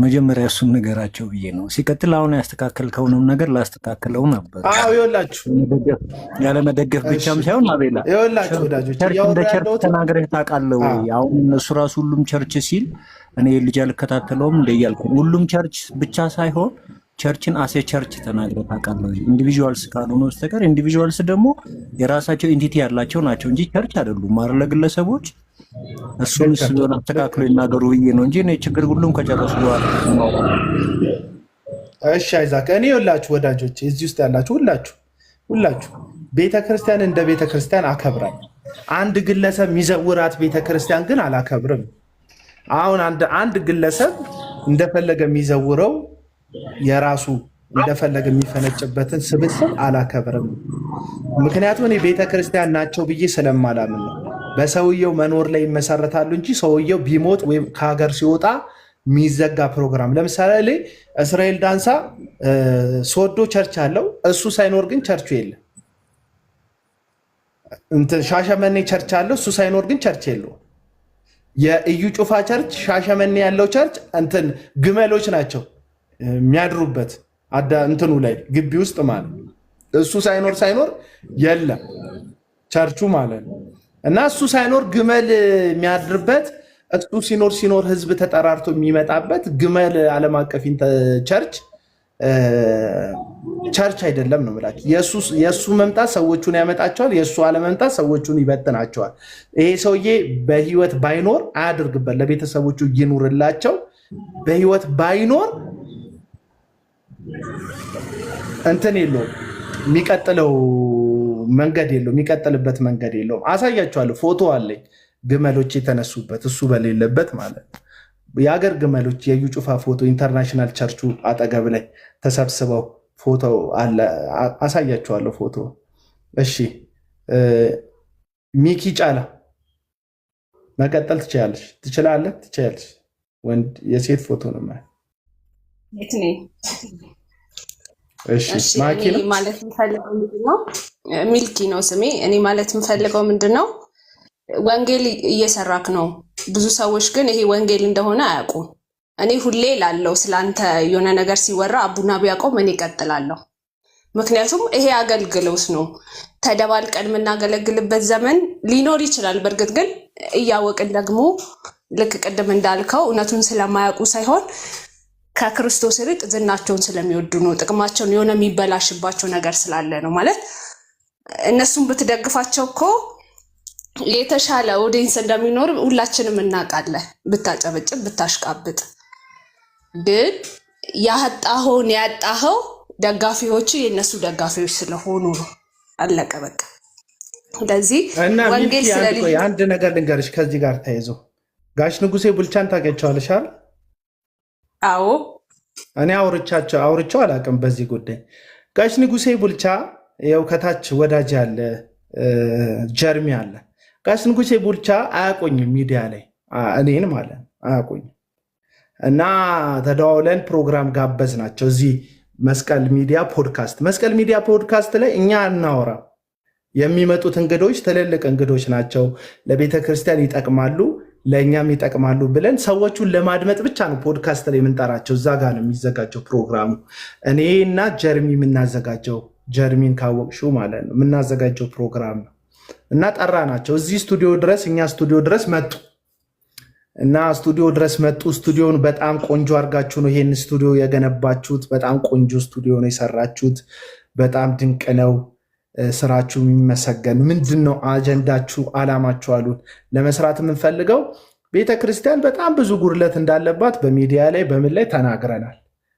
መጀመሪያ እሱን ነገራቸው ብዬ ነው። ሲቀጥል አሁን ያስተካከልከውንም ነገር ላስተካከለው ነበር። አዎ ይኸውላችሁ፣ ያለ መደገፍ ብቻም ሳይሆን አቤላ ይኸውላችሁ ወዳጆች ቸርች እንደ ቸርች ተናግረህ ታውቃለህ ወይ? አሁን እነሱ ራሱ ሁሉም ቸርች ሲል እኔ ልጅ አልከታተለውም እንደ እያልኩ ሁሉም ቸርች ብቻ ሳይሆን ቸርችን አሴ ቸርች ተናግረህ ታውቃለህ ወይ? ኢንዲቪዥዋልስ ካልሆነ በስተቀር ኢንዲቪዥዋልስ ደግሞ የራሳቸው ኢንቲቲ ያላቸው ናቸው እንጂ ቸርች አይደሉም አይደለ? ግለሰቦች እሱን ስለሆነ አስተካክሎ ይናገሩ ብዬ ነው እንጂ እኔ ችግር ሁሉም ከጨረሱ በኋላ። እሺ አይዛክ፣ እኔ ይኸውላችሁ ወዳጆች እዚህ ውስጥ ያላችሁ ሁላችሁ ቤተክርስቲያን እንደ ቤተክርስቲያን አከብራለሁ። አንድ ግለሰብ የሚዘውራት ቤተክርስቲያን ግን አላከብርም። አሁን አንድ ግለሰብ እንደፈለገ የሚዘውረው የራሱ እንደፈለገ የሚፈነጭበትን ስብስብ አላከብርም። ምክንያቱም እኔ ቤተክርስቲያን ናቸው ብዬ ስለማላምን ነው። በሰውየው መኖር ላይ ይመሰረታሉ እንጂ ሰውየው ቢሞት ወይም ከሀገር ሲወጣ የሚዘጋ ፕሮግራም። ለምሳሌ እስራኤል ዳንሳ ሶዶ ቸርች አለው፣ እሱ ሳይኖር ግን ቸርቹ የለም። ሻሸመኔ ቸርች አለው፣ እሱ ሳይኖር ግን ቸርች የለውም። የእዩ ጩፋ ቸርች ሻሸመኔ ያለው ቸርች ግመሎች ናቸው የሚያድሩበት እንትኑ ላይ ግቢ ውስጥ ማለት እሱ ሳይኖር የለም ቸርቹ ማለት ነው። እና እሱ ሳይኖር ግመል የሚያድርበት እሱ ሲኖር ህዝብ ተጠራርቶ የሚመጣበት ግመል ዓለም አቀፍ ቸርች አይደለም ነው የምላችሁ። የእሱ መምጣት ሰዎቹን ያመጣቸዋል፣ የእሱ አለመምጣት ሰዎቹን ይበትናቸዋል። ይሄ ሰውዬ በህይወት ባይኖር አያድርግበት፣ ለቤተሰቦቹ ይኑርላቸው። በህይወት ባይኖር እንትን የለውም የሚቀጥለው መንገድ የለውም፣ የሚቀጥልበት መንገድ የለውም። አሳያቸዋለሁ፣ ፎቶ አለኝ ግመሎች የተነሱበት እሱ በሌለበት ማለት ነው። የሀገር ግመሎች የዩ ጩፋ ፎቶ ኢንተርናሽናል ቸርቹ አጠገብ ላይ ተሰብስበው ፎቶ አለ፣ አሳያቸዋለሁ ፎቶ። እሺ ሚኪ ጫላ መቀጠል ትችላለህ። ወንድ የሴት ፎቶ ነው ማለት ማኪ ነው ማለት የምፈልገው ምንድነው? ሚልኪ ነው ስሜ። እኔ ማለት የምፈልገው ምንድነው? ወንጌል እየሰራክ ነው። ብዙ ሰዎች ግን ይሄ ወንጌል እንደሆነ አያውቁም። እኔ ሁሌ ላለው ስላንተ የሆነ ነገር ሲወራ አቡና ቢያቆም እኔ እቀጥላለሁ። ምክንያቱም ይሄ አገልግሎት ነው። ተደባልቀን የምናገለግልበት ዘመን ሊኖር ይችላል። በእርግጥ ግን እያወቅን ደግሞ ልክ ቅድም እንዳልከው እውነቱን ስለማያውቁ ሳይሆን ከክርስቶስ ይልቅ ዝናቸውን ስለሚወዱ ነው። ጥቅማቸውን የሆነ የሚበላሽባቸው ነገር ስላለ ነው። ማለት እነሱን ብትደግፋቸው እኮ የተሻለ ኦዲየንስ እንደሚኖር ሁላችንም እናውቃለን። ብታጨበጭብ ብታሽቃብጥ፣ ግን ያጣኸው ደጋፊዎች የእነሱ ደጋፊዎች ስለሆኑ ነው። አለቀ በቃ። ስለዚህ ወንጌል አንድ ነገር ልንገርሽ ከዚህ ጋር ተያይዞ ጋሽ ንጉሴ ቡልቻን ታውቂያቸዋለሽ አይደል? አዎ እኔ አውርቼው አላውቅም በዚህ ጉዳይ። ጋሽ ንጉሴ ቡልቻ ያው ከታች ወዳጅ ያለ ጀርሚ አለ። ጋሽ ንጉሴ ቡልቻ አያውቁኝም፣ ሚዲያ ላይ እኔን ማለት አያውቁኝም። እና ተደዋውለን ፕሮግራም ጋበዝ ናቸው እዚህ መስቀል ሚዲያ ፖድካስት ላይ እኛ እናወራ። የሚመጡት እንግዶች ትልልቅ እንግዶች ናቸው፣ ለቤተ ክርስቲያን ይጠቅማሉ፣ ለእኛም ይጠቅማሉ ብለን ሰዎቹን ለማድመጥ ብቻ ነው ፖድካስት ላይ የምንጠራቸው። እዛ ጋር ነው የሚዘጋጀው ፕሮግራሙ። እኔ እና ጀርሚ የምናዘጋጀው፣ ጀርሚን ካወቅሽው ማለት ነው የምናዘጋጀው ፕሮግራም ነው። እና ጠራ ናቸው እዚህ ስቱዲዮ ድረስ፣ እኛ ስቱዲዮ ድረስ መጡ እና ስቱዲዮን በጣም ቆንጆ አድርጋችሁ ነው ይሄን ስቱዲዮ የገነባችሁት። በጣም ቆንጆ ስቱዲዮ ነው የሰራችሁት። በጣም ድንቅ ነው ስራችሁ የሚመሰገን። ምንድን ነው አጀንዳችሁ፣ አላማችሁ አሉን። ለመስራት የምንፈልገው ቤተክርስቲያን በጣም ብዙ ጉድለት እንዳለባት በሚዲያ ላይ በምን ላይ ተናግረናል።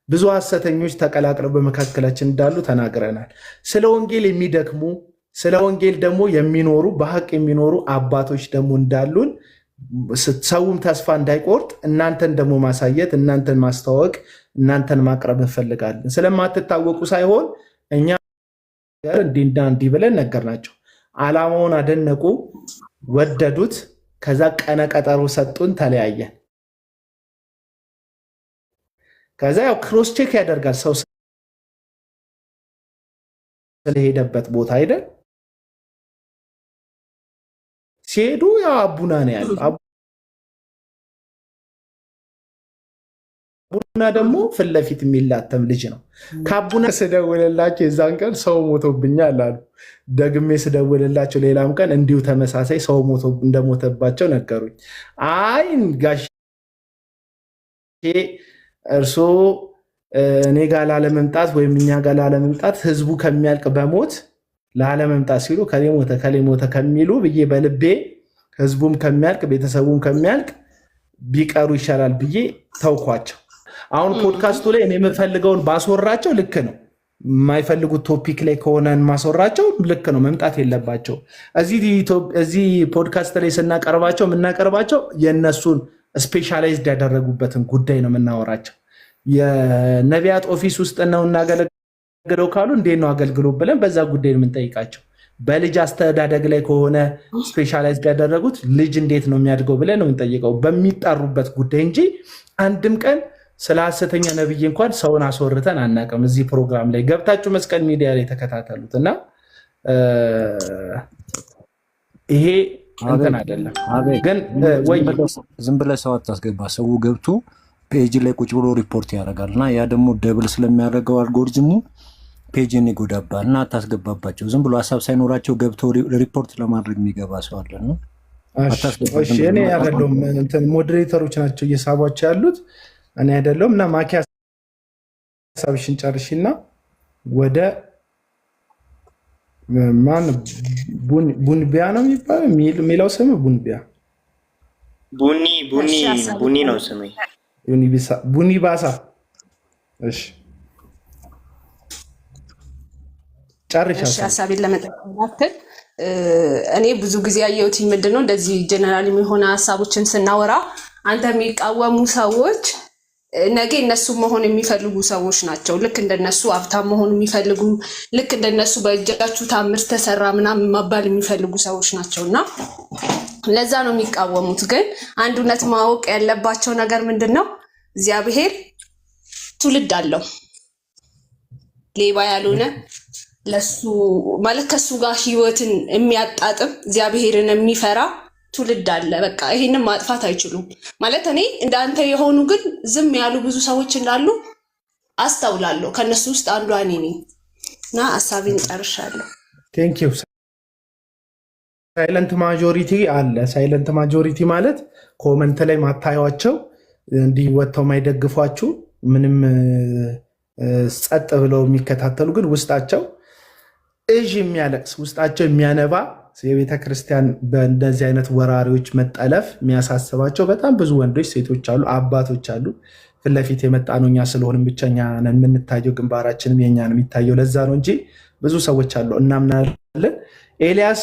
ብዙ ሐሰተኞች ተቀላቅለው በመካከላችን እንዳሉ ተናግረናል። ስለ ወንጌል የሚደክሙ ስለ ወንጌል ደግሞ የሚኖሩ በሐቅ የሚኖሩ አባቶች ደግሞ እንዳሉን ሰውም ተስፋ እንዳይቆርጥ እናንተን ደግሞ ማሳየት፣ እናንተን ማስተዋወቅ፣ እናንተን ማቅረብ እንፈልጋለን። ስለማትታወቁ ሳይሆን እኛ እንዲና እንዲህ ብለን ነገርናቸው። ዓላማውን አደነቁ፣ ወደዱት። ከዛ ቀነ ቀጠሮ ሰጡን፣ ተለያየን። ከዛ ያው ክሮስ ቼክ ያደርጋል ሰው ስለሄደበት ቦታ አይደል። ሲሄዱ ያው አቡና ነው ያለው። ቡና ደግሞ ፊት ለፊት የሚላተም ልጅ ነው። ከአቡና ስደውልላቸው የዛን ቀን ሰው ሞቶብኛል አሉ። ደግሜ ስደውልላቸው ሌላም ቀን እንዲሁ ተመሳሳይ ሰው እንደሞተባቸው ነገሩኝ። አይ ጋሼ እርስዎ እኔ ጋር ላለመምጣት ወይም እኛ ጋር ላለመምጣት ህዝቡ ከሚያልቅ በሞት ላለመምጣት ሲሉ ከሌ ሞተ ከሚሉ ብዬ በልቤ ህዝቡም ከሚያልቅ ቤተሰቡም ከሚያልቅ ቢቀሩ ይሻላል ብዬ ተውኳቸው። አሁን ፖድካስቱ ላይ እኔ የምፈልገውን ባስወራቸው ልክ ነው። የማይፈልጉት ቶፒክ ላይ ከሆነ ማስወራቸው ልክ ነው፣ መምጣት የለባቸው። እዚህ ፖድካስት ላይ ስናቀርባቸው የምናቀርባቸው የእነሱን ስፔሻላይዝድ ያደረጉበትን ጉዳይ ነው የምናወራቸው። የነቢያት ኦፊስ ውስጥ ነው እናገለግለው ካሉ እንዴት ነው አገልግሎ ብለን በዛ ጉዳይ ነው የምንጠይቃቸው። በልጅ አስተዳደግ ላይ ከሆነ ስፔሻላይዝድ ያደረጉት ልጅ እንዴት ነው የሚያድገው ብለን ነው የምንጠይቀው በሚጠሩበት ጉዳይ እንጂ አንድም ቀን ስለ ሐሰተኛ ነብይ እንኳን ሰውን አስወርተን አናውቅም። እዚህ ፕሮግራም ላይ ገብታችሁ መስቀል ሚዲያ ላይ ተከታተሉት እና ይሄ እንትን አይደለም። ግን ወይ ዝም ብለህ ሰው አታስገባ። ሰው ገብቶ ፔጅ ላይ ቁጭ ብሎ ሪፖርት ያደርጋል እና ያ ደግሞ ደብል ስለሚያደርገው አልጎሪዝሙ ፔጅን ይጎዳባል እና አታስገባባቸው። ዝም ብሎ ሀሳብ ሳይኖራቸው ገብቶ ሪፖርት ለማድረግ የሚገባ ሰው አለ ነው። እኔ አይደለሁም፣ ሞዴሬተሮች ናቸው እየሳቧቸው ያሉት እኔ አይደለሁም። እና ማኪ ሀሳብሽን ጨርሽና ወደ ማን ቡንቢያ ነው የሚለው ስም ቡንቢያ ቡኒ ነው ስሜ ቡኒ ባሳ። እሺ ጨርሻ ሀሳቤን ለመጠቀም እኔ ብዙ ጊዜ ያየሁት ምንድነው እንደዚህ ጀነራል የሆነ ሀሳቦችን ስናወራ አንተ የሚቃወሙ ሰዎች ነገ እነሱ መሆን የሚፈልጉ ሰዎች ናቸው። ልክ እንደነሱ ሀብታም መሆን የሚፈልጉ ልክ እንደነሱ በእጃችሁ ታምር ተሰራ ምናምን መባል የሚፈልጉ ሰዎች ናቸው እና ለዛ ነው የሚቃወሙት። ግን አንድ እውነት ማወቅ ያለባቸው ነገር ምንድን ነው? እግዚአብሔር ትውልድ አለው። ሌባ ያልሆነ ለሱ ማለት ከሱ ጋር ህይወትን የሚያጣጥም እግዚአብሔርን የሚፈራ ትውልድ አለ። በቃ ይሄንን ማጥፋት አይችሉም ማለት እኔ እንዳንተ የሆኑ ግን ዝም ያሉ ብዙ ሰዎች እንዳሉ አስተውላለሁ። ከነሱ ውስጥ አንዷ እኔ ነኝ እና ሀሳቤን ጨርሻለሁ። ቴንክ ዩ። ሳይለንት ማጆሪቲ አለ። ሳይለንት ማጆሪቲ ማለት ኮመንት ላይ ማታዩቸው እንዲህ ወጥተው ማይደግፏችሁ ምንም ጸጥ ብለው የሚከታተሉ ግን ውስጣቸው እዥ የሚያለቅስ ውስጣቸው የሚያነባ የቤተ ክርስቲያን በእንደዚህ አይነት ወራሪዎች መጠለፍ የሚያሳስባቸው በጣም ብዙ ወንዶች፣ ሴቶች አሉ፣ አባቶች አሉ። ፊት ለፊት የመጣ ነው እኛ ስለሆንም ብቸኛ ነን የምንታየው፣ ግንባራችንም የኛ ነው የሚታየው። ለዛ ነው እንጂ ብዙ ሰዎች አሉ እናምናለን። ኤልያስ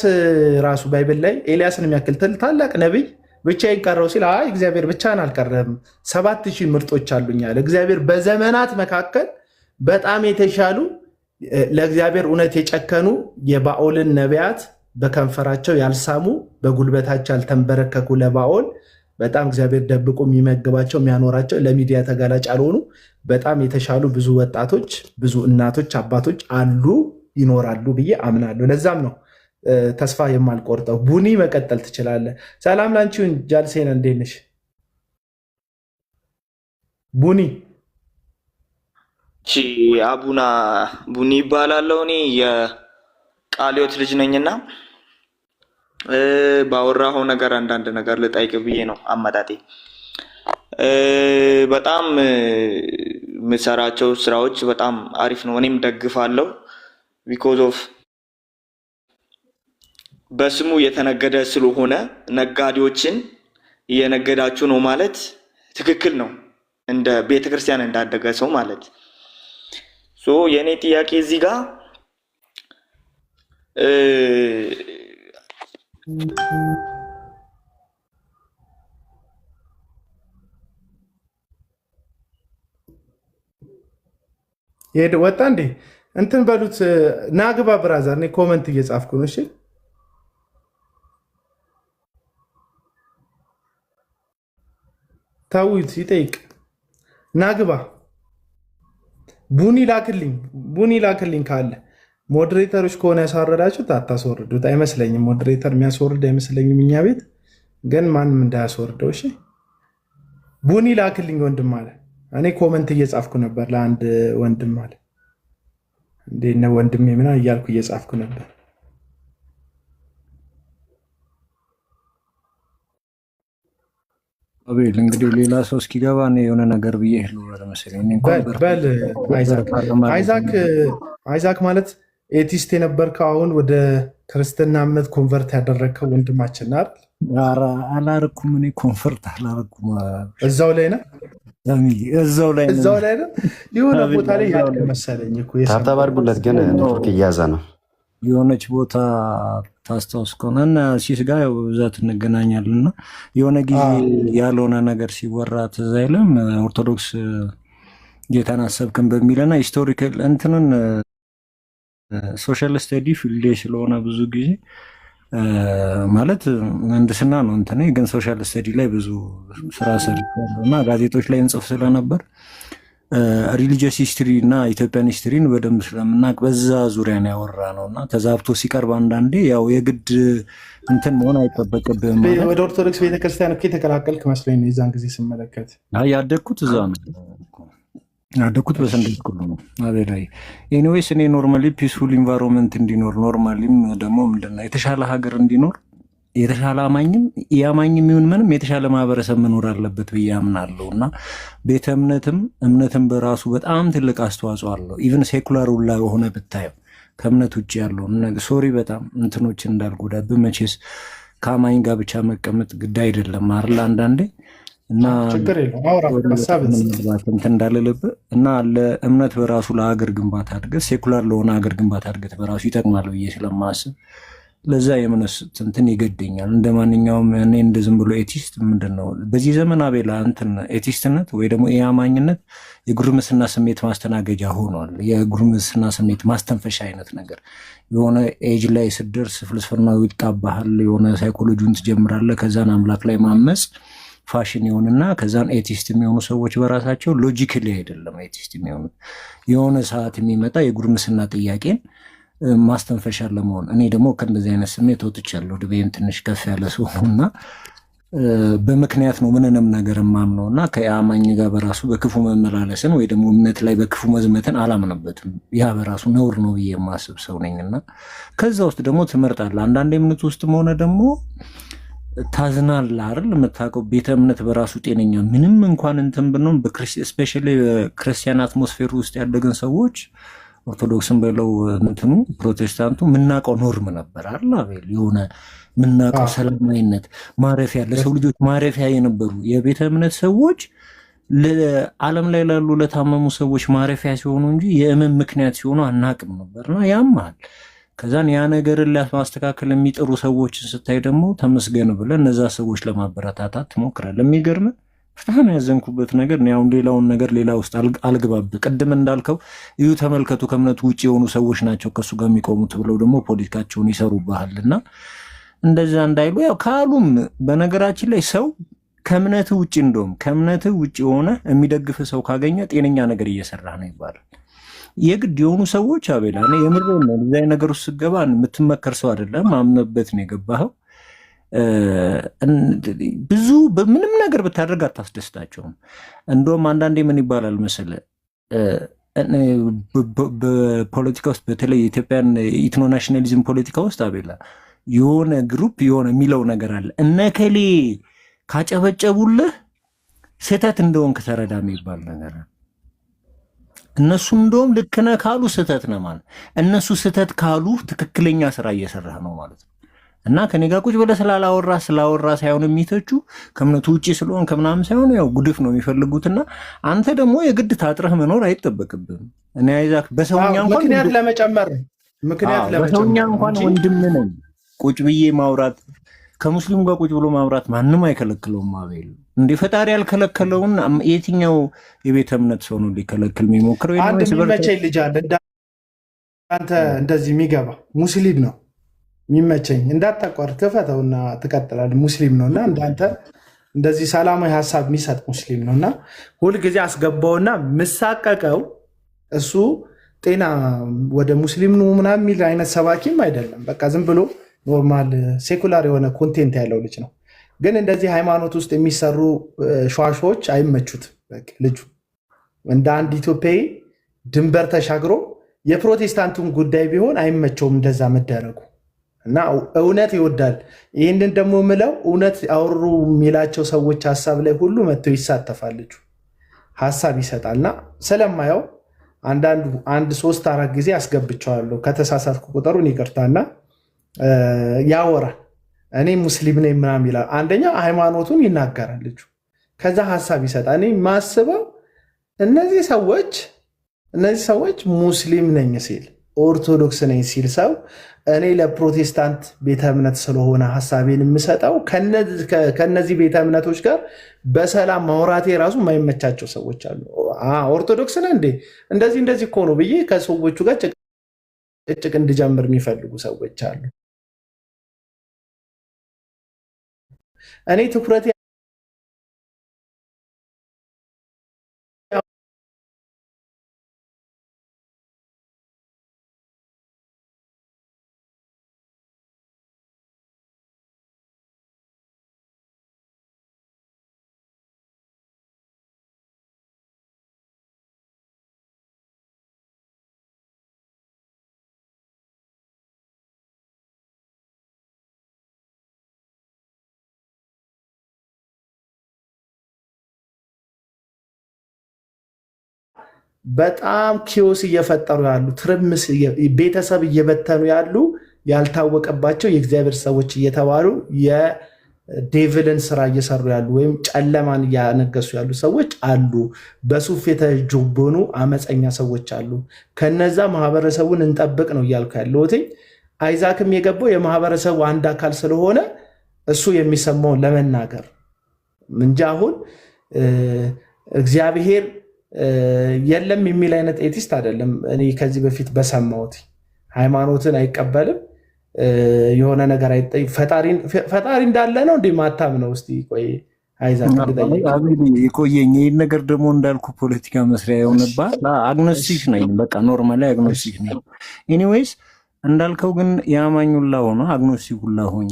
ራሱ ባይብል ላይ ኤልያስን የሚያክል ታላቅ ነቢይ ብቻዬን ቀረው ሲል አይ እግዚአብሔር ብቻህን አልቀረህም 7000 ምርጦች አሉኛል። እግዚአብሔር በዘመናት መካከል በጣም የተሻሉ ለእግዚአብሔር እውነት የጨከኑ የባኦልን ነቢያት በከንፈራቸው ያልሳሙ በጉልበታቸው ያልተንበረከኩ ለባኦል በጣም እግዚአብሔር ደብቆ የሚመግባቸው የሚያኖራቸው ለሚዲያ ተጋላጭ ያልሆኑ በጣም የተሻሉ ብዙ ወጣቶች፣ ብዙ እናቶች፣ አባቶች አሉ ይኖራሉ ብዬ አምናለሁ። ለዛም ነው ተስፋ የማልቆርጠው። ቡኒ መቀጠል ትችላለህ። ሰላም ላንቺውን ጃልሴና እንዴት ነሽ? ቡኒ አቡና ቡኒ ይባላለሁ። እኔ የቃሊዮት ልጅ ነኝና ባወራኸው ነገር አንዳንድ ነገር ልጠይቅ ብዬ ነው አመጣጤ። በጣም የምሰራቸው ስራዎች በጣም አሪፍ ነው፣ እኔም ደግፋለሁ። ቢኮዝ ኦፍ በስሙ የተነገደ ስለሆነ ነጋዴዎችን እየነገዳችሁ ነው ማለት ትክክል ነው፣ እንደ ቤተክርስቲያን እንዳደገ ሰው ማለት። የእኔ ጥያቄ እዚህ ጋር ወጣ እንዴ እንትን በሉት ናግባ ብራዘር። እኔ ኮመንት እየጻፍኩ ነው። እሺ ታዊት ይጠይቅ ናግባ። ቡኒ ላክልኝ ካለ ሞዴሬተሮች ከሆነ ያስወረዳችሁት አታስወርዱት። አይመስለኝም ሞዴሬተር የሚያስወርድ አይመስለኝም። እኛ ቤት ግን ማንም እንዳያስወርደው። እሺ ቡኒ ላክልኝ ወንድም አለ እኔ ኮመንት እየጻፍኩ ነበር ለአንድ ወንድም አለ እንዴት ነው ወንድሜ ምናምን እያልኩ እየጻፍኩ ነበር። አቤል እንግዲህ ሌላ ሰው እስኪገባ እኔ የሆነ ነገር ብዬ ልወረ መሰለኝ። በል አይዛክ ማለት ኤቲስት የነበርከው አሁን ወደ ክርስትና እምነት ኮንቨርት ያደረግከው ወንድማችን አይደል? አላረኩም። እኔ ኮንፈርት አላረኩም። እዛው ላይ ነህ? እዛው ላይ ነው። የሆነ ቦታ ላይ ያልክ መሰለኝ እኮ ታብታብ አድርጉለት፣ ግን ኔትወርክ እያያዘ ነው። የሆነች ቦታ ታስታውስ ከሆነ እና ሲስ ጋር በብዛት እንገናኛለን እና የሆነ ጊዜ ያልሆነ ነገር ሲወራ ትዝ አይልም? ኦርቶዶክስ ጌታን አሰብክን በሚልና ሂስቶሪካል እንትንን ሶሻል ስተዲ ፊልዴ ስለሆነ ብዙ ጊዜ ማለት ምህንድስና ነው እንትን ግን ሶሻል ስተዲ ላይ ብዙ ስራ ሰርቻለሁ እና ጋዜጦች ላይ እንጽፍ ስለነበር ሪሊጂየስ ሂስትሪ እና ኢትዮጵያን ሂስትሪን በደንብ ስለምናውቅ በዛ ዙሪያ ነው ያወራ ነው እና ተዛብቶ ሲቀርብ አንዳንዴ ያው የግድ እንትን መሆን አይጠበቅብህም። ወደ ኦርቶዶክስ ቤተክርስቲያን እኮ የተቀላቀልክ መስሎኝ ነው የዛን ጊዜ ስመለከት። ያደግኩት እዛ ነው ያደግኩት በሰንደይ ስኩል ነው። አቤላይ ኤኒዌይስ እኔ ኖርማሊ ፒስፉል ኢንቫይሮንመንት እንዲኖር ኖርማሊም ደግሞ ምንድነው የተሻለ ሀገር እንዲኖር የተሻለ አማኝም ያማኝም ይሁን ምንም የተሻለ ማህበረሰብ መኖር አለበት ብዬ አምናለሁ እና ቤተ እምነትም በራሱ በጣም ትልቅ አስተዋጽኦ አለው። ኢቨን ሴኩላር ሁላ የሆነ ብታየው ከእምነት ውጭ ያለው ሶሪ በጣም እንትኖችን እንዳልጎዳብህ መቼስ ከአማኝ ጋር ብቻ መቀመጥ ግድ አይደለም አይደል አንዳንዴ እና እንትን እንዳልልብህ እና ለእምነት በራሱ ለሀገር ግንባታ እድገት ሴኩላር ለሆነ ሀገር ግንባታ እድገት በራሱ ይጠቅማል ብዬ ስለማስብ ለዛ የምነስ እንትን ይገደኛል። እንደ ማንኛውም እኔ እንደ ዝም ብሎ ኤቲስት ምንድን ነው በዚህ ዘመን አቤላ እንትን ኤቲስትነት ወይ ደግሞ የአማኝነት የጉርምስና ስሜት ማስተናገጃ ሆኗል። የጉርምስና ስሜት ማስተንፈሻ አይነት ነገር የሆነ ኤጅ ላይ ስደርስ ፍልስፍናው ይጣባሃል። የሆነ ሳይኮሎጂውን ትጀምራለህ። ከዛን አምላክ ላይ ማመፅ ፋሽን ይሆንና ከዛን ኤቲስት የሚሆኑ ሰዎች በራሳቸው ሎጂክሊ አይደለም ኤቲስት የሚሆኑት። የሆነ ሰዓት የሚመጣ የጉርምስና ጥያቄን ማስተንፈሻ ለመሆን እኔ ደግሞ ከእንደዚህ አይነት ስሜት ወጥቻለሁ። ዕድሜም ትንሽ ከፍ ያለ ሰው ነው እና በምክንያት ነው ምንንም ነገር የማምነው እና ከአማኝ ጋር በራሱ በክፉ መመላለስን ወይ ደግሞ እምነት ላይ በክፉ መዝመትን አላምንበትም። ያ በራሱ ነውር ነው ብዬ የማስብ ሰው ነኝ እና ከዛ ውስጥ ደግሞ ትመርጣለህ። አንዳንድ እምነት ውስጥም ሆነ ደግሞ ታዝናለህ አይደል? የምታውቀው ቤተ እምነት በራሱ ጤነኛ ምንም እንኳን እንትን ብንሆን ስፔሻሊ በክርስቲያን አትሞስፌር ውስጥ ያደገን ሰዎች ኦርቶዶክስን በለው እንትኑ ፕሮቴስታንቱ የምናውቀው ኖርም ነበር አይደል? አቤል የሆነ የምናውቀው ሰላማዊነት ማረፊያ ለሰው ልጆች ማረፊያ የነበሩ የቤተ እምነት ሰዎች ዓለም ላይ ላሉ ለታመሙ ሰዎች ማረፊያ ሲሆኑ እንጂ የእመም ምክንያት ሲሆኑ አናቅም ነበርና ያማል። ከዛን ያ ነገርን ለማስተካከል የሚጥሩ ሰዎችን ስታይ ደግሞ ተመስገን ብለህ እነዛ ሰዎች ለማበረታታት ትሞክራለህ። የሚገርም በጣም ያዘንኩበት ነገር ነው። አሁን ሌላውን ነገር ሌላ ውስጥ አልግባብህ። ቅድም እንዳልከው እዩ ተመልከቱ ከእምነቱ ውጭ የሆኑ ሰዎች ናቸው ከሱ ጋር የሚቆሙት ብለው ደግሞ ፖለቲካቸውን ይሰሩብሃልና እንደዛ እንዳይሉ ያው ካሉም በነገራችን ላይ ሰው ከእምነት ውጭ እንደውም ከእምነት ውጭ የሆነ የሚደግፍ ሰው ካገኘ ጤነኛ ነገር እየሰራ ነው ይባላል። የግድ የሆኑ ሰዎች አቤላ እኔ የምሬን ነው እዛ ነገር ውስጥ ስገባ የምትመከር ሰው አይደለም አምነበት ነው የገባኸው። ብዙ በምንም ነገር ብታደርግ አታስደስታቸውም። እንደውም አንዳንዴ ምን ይባላል መሰለህ በፖለቲካ ውስጥ በተለይ የኢትዮጵያን ኢትኖ ናሽናሊዝም ፖለቲካ ውስጥ አቤላ የሆነ ግሩፕ የሆነ የሚለው ነገር አለ። እነከሌ ካጨበጨቡልህ ስህተት እንደሆንክ ተረዳ የሚባል ነገር አለ። እነሱ እንደውም ልክ ነህ ካሉ ስህተት ነህ ማለት እነሱ ስህተት ካሉ ትክክለኛ ስራ እየሰራህ ነው ማለት ነው። እና ከኔ ጋር ቁጭ ብለህ ስላወራ ሳይሆን የሚተቹ ከእምነቱ ውጭ ስለሆን ከምናምን ሳይሆን ያው ጉድፍ ነው የሚፈልጉትና አንተ ደግሞ የግድ ታጥረህ መኖር አይጠበቅብህም። እኔ አይዛክ በሰውኛ እንኳን ምክንያት ለመጨመር በሰውኛ እንኳን ወንድም ነኝ ቁጭ ብዬ ማውራት ከሙስሊሙ ጋር ቁጭ ብሎ ማውራት ማንም አይከለክለውም። አቤል እንደ ፈጣሪ ያልከለከለውን የትኛው የቤተ እምነት ሰው ነው ሊከለክል የሚሞክረው? አንድ የሚመቸኝ ልጅ አለ አንተ እንደዚህ የሚገባ ሙስሊም ነው የሚመቸኝ። እንዳታቋርጥ ክፈተውና ትቀጥላለህ። ሙስሊም ነው እና እንዳንተ እንደዚህ ሰላማዊ ሀሳብ የሚሰጥ ሙስሊም ነው እና ሁልጊዜ አስገባውና ምሳቀቀው እሱ ጤና ወደ ሙስሊም ነው ምናምን የሚል አይነት ሰባኪም አይደለም። በቃ ዝም ብሎ ኖርማል ሴኩላር የሆነ ኮንቴንት ያለው ልጅ ነው። ግን እንደዚህ ሃይማኖት ውስጥ የሚሰሩ ሸዋሾች አይመቹትም ልጁ እንደ አንድ ኢትዮጵያዊ ድንበር ተሻግሮ የፕሮቴስታንቱን ጉዳይ ቢሆን አይመቸውም እንደዛ መደረጉ እና እውነት ይወዳል። ይህንን ደግሞ ምለው እውነት አወሩ የሚላቸው ሰዎች ሀሳብ ላይ ሁሉ መጥተው ይሳተፋል፣ ሀሳብ ይሰጣልና ስለማየው አንድ 3-4 ጊዜ አስገብቸዋለሁ። ከተሳሳትኩ ቁጥሩን ይቅርታና ያወራል። እኔ ሙስሊም ነኝ ምናምን ይላል። አንደኛ ሃይማኖቱን ይናገራል ልጁ፣ ከዛ ሀሳብ ይሰጣል። እኔ ማስበው እነዚህ ሰዎች ሙስሊም ነኝ ሲል ኦርቶዶክስ ነኝ ሲል ሰው እኔ ለፕሮቴስታንት ቤተ እምነት ስለሆነ ሀሳቤን የምሰጠው ከነዚህ ቤተ እምነቶች ጋር በሰላም ማውራቴ ራሱ የማይመቻቸው ሰዎች አሉ። ኦርቶዶክስ ነህ እንዴ እንደዚህ እኮ ነው ብዬ ከሰዎቹ ጋር ጭቅጭቅ እንድጀምር የሚፈልጉ ሰዎች አሉ። እኔ ትኩረት በጣም ኪዮስ እየፈጠሩ ያሉ ትርምስ ቤተሰብ እየበተኑ ያሉ ያልታወቀባቸው የእግዚአብሔር ሰዎች እየተባሉ የዴቪልን ስራ እየሰሩ ያሉ ወይም ጨለማን እያነገሱ ያሉ ሰዎች አሉ። በሱፍ የተጆበኑ አመፀኛ ሰዎች አሉ። ከነዛ ማህበረሰቡን እንጠብቅ ነው እያልኩ ያለሁት። አይዛክም የገባው የማህበረሰቡ አንድ አካል ስለሆነ እሱ የሚሰማውን ለመናገር እንጂ አሁን እግዚአብሔር የለም የሚል አይነት ኤቲስት አይደለም። እኔ ከዚህ በፊት በሰማሁት ሃይማኖትን አይቀበልም የሆነ ነገር ፈጣሪ እንዳለ ነው እንዴ ማታም ነው። እስቲ ቆይ አይዛክ ይቆየኝ። ይህን ነገር ደግሞ እንዳልኩ ፖለቲካ መስሪያ የሆነባት አግኖስቲክ ነኝ፣ በቃ ኖርማሊ አግኖስቲክ ነኝ። ኤኒዌይስ እንዳልከው ግን የአማኙላ ሆኖ አግኖስቲክ ሁላ ሆኜ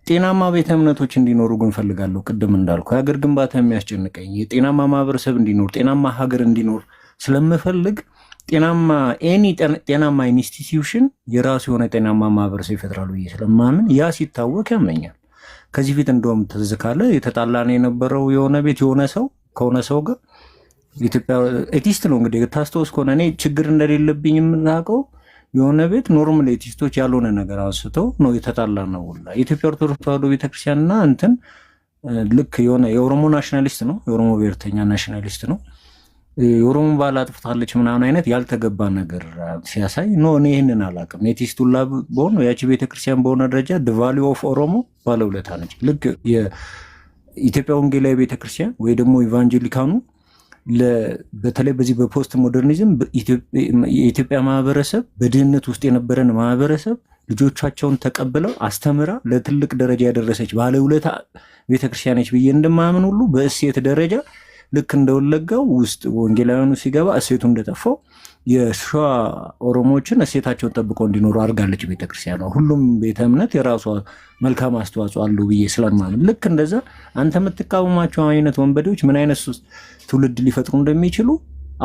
ጤናማ ቤተ እምነቶች እንዲኖሩ ግን ፈልጋለሁ። ቅድም እንዳልኩ የሀገር ግንባታ የሚያስጨንቀኝ የጤናማ ማህበረሰብ እንዲኖር ጤናማ ሀገር እንዲኖር ስለምፈልግ ጤናማ ኢንስቲትዩሽን የራሱ የሆነ ጤናማ ማህበረሰብ ይፈጥራሉ ብዬ ስለማምን ያ ሲታወቅ ያመኛል። ከዚህ ፊት እንደውም ትዝ ካለ የተጣላን የነበረው የሆነ ቤት የሆነ ሰው ከሆነ ሰው ጋር ኢትዮጵያ ኤቲስት ነው እንግዲህ ታስታውስ ከሆነ እኔ ችግር እንደሌለብኝ የምናውቀው የሆነ ቤት ኖርማል ኤቲስቶች ያልሆነ ነገር አንስተው ነው የተጣላ ነው። የኢትዮጵያ ኦርቶዶክስ ተዋሕዶ ቤተክርስቲያንና እንትን ልክ የሆነ የኦሮሞ ናሽናሊስት ነው፣ የኦሮሞ ብሔርተኛ ናሽናሊስት ነው። የኦሮሞ ባህል አጥፍታለች ምናምን አይነት ያልተገባ ነገር ሲያሳይ ነው። እኔ ይህንን አላውቅም። ኤቲስት ሁላ በሆነ ያቺ ቤተክርስቲያን በሆነ ደረጃ ቫሊዩ ኦፍ ኦሮሞ ባለውለታ ነች። ልክ የኢትዮጵያ ወንጌላዊ ቤተክርስቲያን ወይ ደግሞ ኢቫንጀሊካኑ በተለይ በዚህ በፖስት ሞደርኒዝም የኢትዮጵያ ማህበረሰብ በድህነት ውስጥ የነበረን ማህበረሰብ ልጆቻቸውን ተቀብለው አስተምራ ለትልቅ ደረጃ ያደረሰች ባለውለታ ቤተክርስቲያኖች ብዬ እንደማያምን ሁሉ በእሴት ደረጃ ልክ እንደወለጋው ውስጥ ወንጌላውያኑ ሲገባ እሴቱ እንደጠፋው የሸዋ ኦሮሞዎችን እሴታቸውን ጠብቀው እንዲኖሩ አድርጋለች ቤተክርስቲያኗ። ሁሉም ቤተ እምነት የራሷ መልካም አስተዋጽኦ አለው ብዬ ስለማምን ልክ እንደዛ አንተ የምትቃወማቸው አይነት ወንበዴዎች ምን አይነት ትውልድ ሊፈጥሩ እንደሚችሉ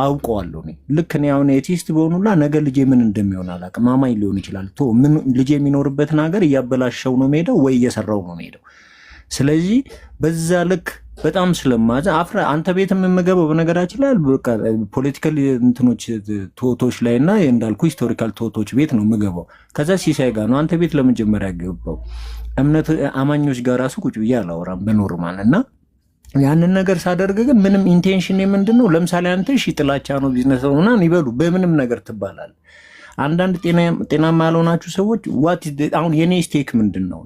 አውቀዋለሁ። ልክ እኔ አሁን ኤቲስት በሆኑላ ነገ ልጄ ምን እንደሚሆን አላውቅም። አማኝ ሊሆን ይችላል። ልጄ የሚኖርበትን ሀገር እያበላሸው ነው ሄደው ወይ እየሰራው ነው ሄደው። ስለዚህ በዛ ልክ በጣም ስለማዘ አንተ ቤት የምመገበው በነገራችን ላይ ፖለቲካል እንትኖች ቶቶች ላይ እና እንዳልኩ ሂስቶሪካል ቶቶች ቤት ነው የምገባው። ከዛ ሲሳይ ጋር ነው አንተ ቤት ለመጀመሪያ ገባው። እምነት አማኞች ጋር ራሱ ቁጭ ብዬ አላወራም በኖርማል እና ያንን ነገር ሳደርግ ግን ምንም ኢንቴንሽን ምንድን ነው? ለምሳሌ አንተ እሺ ጥላቻ ነው ቢዝነስ ነው ምናምን ይበሉ በምንም ነገር ትባላል። አንዳንድ ጤናማ ያልሆናችሁ ሰዎች አሁን የኔ ስቴክ ምንድን ነው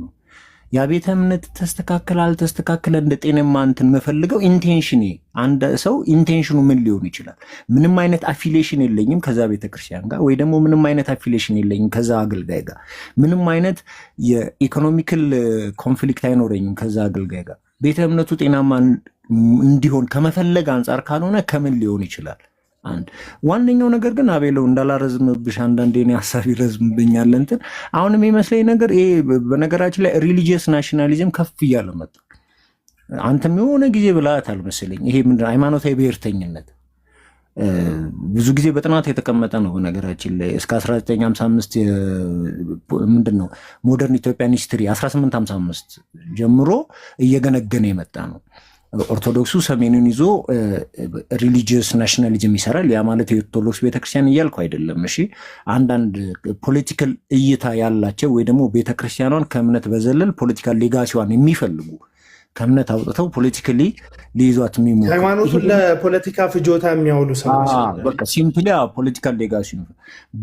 ያ ቤተ እምነት ተስተካከለ አልተስተካከለ እንደ ጤናማ እንትን የምፈልገው ኢንቴንሽን አንድ ሰው ኢንቴንሽኑ ምን ሊሆን ይችላል? ምንም አይነት አፊሊዬሽን የለኝም ከዛ ቤተክርስቲያን ጋር ወይ ደግሞ ምንም አይነት አፊሊዬሽን የለኝም ከዛ አገልጋይ ጋር ምንም አይነት የኢኮኖሚካል ኮንፍሊክት አይኖረኝም ከዛ አገልጋይ ጋር። ቤተ እምነቱ ጤናማ እንዲሆን ከመፈለግ አንጻር ካልሆነ ከምን ሊሆን ይችላል? አንድ ዋነኛው ነገር ግን አቤለው እንዳላረዝምብሽ አንዳንዴ እኔ ሀሳብ ይረዝምብኛል እንትን አሁንም የሚመስለኝ ነገር ይሄ በነገራችን ላይ ሪሊጂየስ ናሽናሊዝም ከፍ እያለ መጣ። አንተም የሆነ ጊዜ ብለሃታል መሰለኝ ይሄ ምንድን ሃይማኖታዊ ብሔርተኝነት ብዙ ጊዜ በጥናት የተቀመጠ ነው። ነገራችን ላይ እስከ 1955 ምንድነው ሞደርን ኢትዮጵያን ሂስትሪ 1855 ጀምሮ እየገነገነ የመጣ ነው። ኦርቶዶክሱ ሰሜኑን ይዞ ሪሊጂየስ ናሽናሊዝም ይሰራል። ያ ማለት የኦርቶዶክስ ቤተክርስቲያን እያልኩ አይደለም። እሺ አንዳንድ ፖለቲካል እይታ ያላቸው ወይ ደግሞ ቤተክርስቲያኗን ከእምነት በዘለል ፖለቲካል ሌጋሲዋን የሚፈልጉ ከእምነት አውጥተው ፖለቲካሊ ሊይዟት የሚሞክሩ ሃይማኖቱን ለፖለቲካ ፍጆታ የሚያውሉ ሰዎች በቃ ሲምፕሊ ፖለቲካል ሌጋሲ ነው።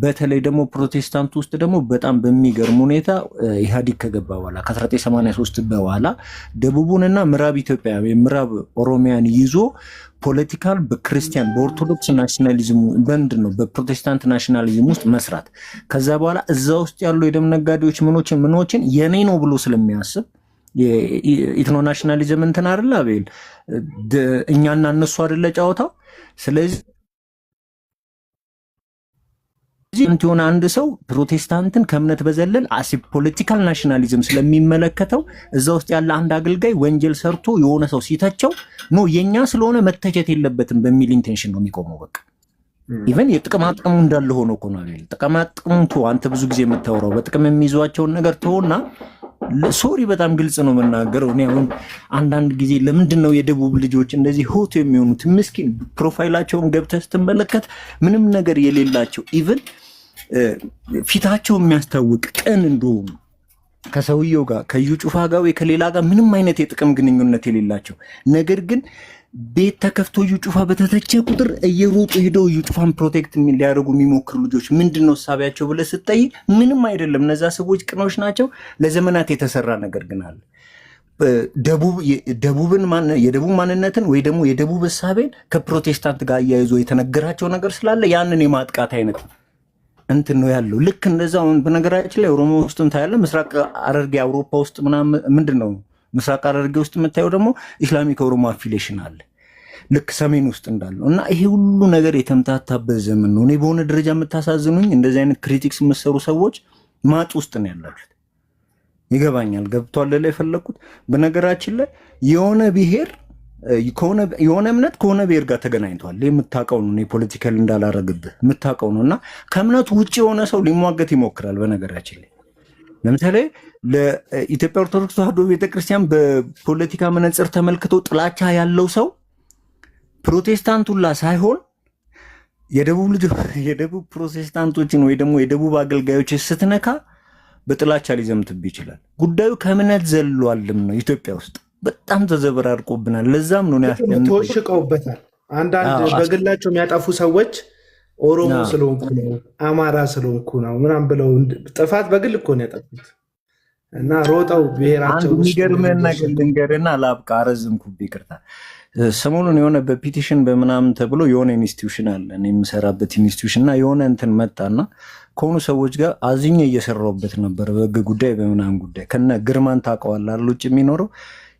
በተለይ ደግሞ ፕሮቴስታንት ውስጥ ደግሞ በጣም በሚገርም ሁኔታ ኢህአዲግ ከገባ በኋላ ከ1983 በኋላ ደቡቡንና ምዕራብ ኢትዮጵያ ምዕራብ ኦሮሚያን ይዞ ፖለቲካል በክርስቲያን በኦርቶዶክስ ናሽናሊዝም ምንድን ነው በፕሮቴስታንት ናሽናሊዝም ውስጥ መስራት ከዛ በኋላ እዛ ውስጥ ያሉ የደም ነጋዴዎች ምኖችን የኔ ነው ብሎ ስለሚያስብ ኢትኖ ናሽናሊዝም እንትን አይደለ አቤል እኛና እነሱ አይደለ ጨዋታው። ስለዚህ የሆነ አንድ ሰው ፕሮቴስታንትን ከእምነት በዘለል አሲ ፖለቲካል ናሽናሊዝም ስለሚመለከተው እዛ ውስጥ ያለ አንድ አገልጋይ ወንጀል ሰርቶ የሆነ ሰው ሲተቸው ኖ የኛ ስለሆነ መተቸት የለበትም በሚል ኢንቴንሽን ነው የሚቆመው። በቃ ኢቨን የጥቅማ ጥቅሙ እንዳለ ሆኖ እኮ ነው አቤል። ጥቅማ ጥቅሙ አንተ ብዙ ጊዜ የምታወራው በጥቅም የሚይዟቸውን ነገር ተውና ሶሪ በጣም ግልጽ ነው የምናገረው። እኔ አሁን አንዳንድ ጊዜ ለምንድን ነው የደቡብ ልጆች እንደዚህ ሆት የሚሆኑት? ምስኪን ፕሮፋይላቸውን ገብተህ ስትመለከት ምንም ነገር የሌላቸው ኢቭን ፊታቸው የሚያስታውቅ ቅን እንደሆኑ ከሰውየው ጋር ከዩ ጩፋ ጋር ወይ ከሌላ ጋር ምንም አይነት የጥቅም ግንኙነት የሌላቸው ነገር ግን ቤት ተከፍቶ እዩ ጩፋ በተተቸ ቁጥር እየሮጡ ሄደው እዩ ጩፋን ፕሮቴክት ሊያደርጉ የሚሞክሩ ልጆች ምንድነው ሳቢያቸው ብለህ ስትጠይቅ ምንም አይደለም። እነዛ ሰዎች ቅኖች ናቸው። ለዘመናት የተሰራ ነገር ግን አለ። የደቡብ ማንነትን ወይ ደግሞ የደቡብ እሳቤን ከፕሮቴስታንት ጋር እያይዞ የተነገራቸው ነገር ስላለ ያንን የማጥቃት አይነት እንትን ነው ያለው። ልክ እንደዛው በነገራችን ላይ ኦሮሞ ውስጥም ታያለህ። ምስራቅ ሐረርጌ አውሮፓ ውስጥ ምናምን ምንድነው ምስራቅ ሐረርጌ ውስጥ የምታየው ደግሞ ኢስላሚክ ኦሮሞ አፊሊዬሽን አለ ልክ ሰሜን ውስጥ እንዳለው እና ይሄ ሁሉ ነገር የተምታታበት ዘመን ነው። እኔ በሆነ ደረጃ የምታሳዝኑኝ እንደዚህ አይነት ክሪቲክስ የምትሰሩ ሰዎች ማጥ ውስጥ ነው ያላችሁት። ይገባኛል። ገብቷል ላይ የፈለኩት በነገራችን ላይ የሆነ ብሔር የሆነ እምነት ከሆነ ብሔር ጋር ተገናኝቷል። የምታውቀው ነው። ፖለቲካል እንዳላረግብህ የምታውቀው ነው። እና ከእምነቱ ውጭ የሆነ ሰው ሊሟገት ይሞክራል። በነገራችን ላይ ለምሳሌ ለኢትዮጵያ ኦርቶዶክስ ተዋሕዶ ቤተክርስቲያን በፖለቲካ መነጽር ተመልክቶ ጥላቻ ያለው ሰው ፕሮቴስታንቱላ ሳይሆን የደቡብ ፕሮቴስታንቶችን ወይ ደግሞ የደቡብ አገልጋዮች ስትነካ በጥላቻ ሊዘምትብ ይችላል። ጉዳዩ ከእምነት ዘሏልም ነው። ኢትዮጵያ ውስጥ በጣም ተዘበራርቆብናል። ለዛም ነው ተወሽቀውበታል። አንዳንድ በግላቸው የሚያጠፉ ሰዎች ኦሮሞ ስለሆንኩ ነው አማራ ስለሆንኩ ነው ምናምን ብለው ጥፋት በግል እኮ ነው ያጠፉት እና ሮጠው ብሔራቸው ውስጥ የሚገርምህን ነገር ልንገርህና ላብቃ። አረዝምኩብህ፣ ይቅርታ። ሰሞኑን የሆነ በፒቲሽን በምናምን ተብሎ የሆነ ኢንስቲትዩሽን አለ እኔ የምሰራበት ኢንስቲትዩሽን እና የሆነ እንትን መጣና ከሆኑ ሰዎች ጋር አዝኜ እየሰራሁበት ነበር በህግ ጉዳይ በምናምን ጉዳይ ከነ ግርማን ታውቀዋለህ አይደል? ውጭ የሚኖረው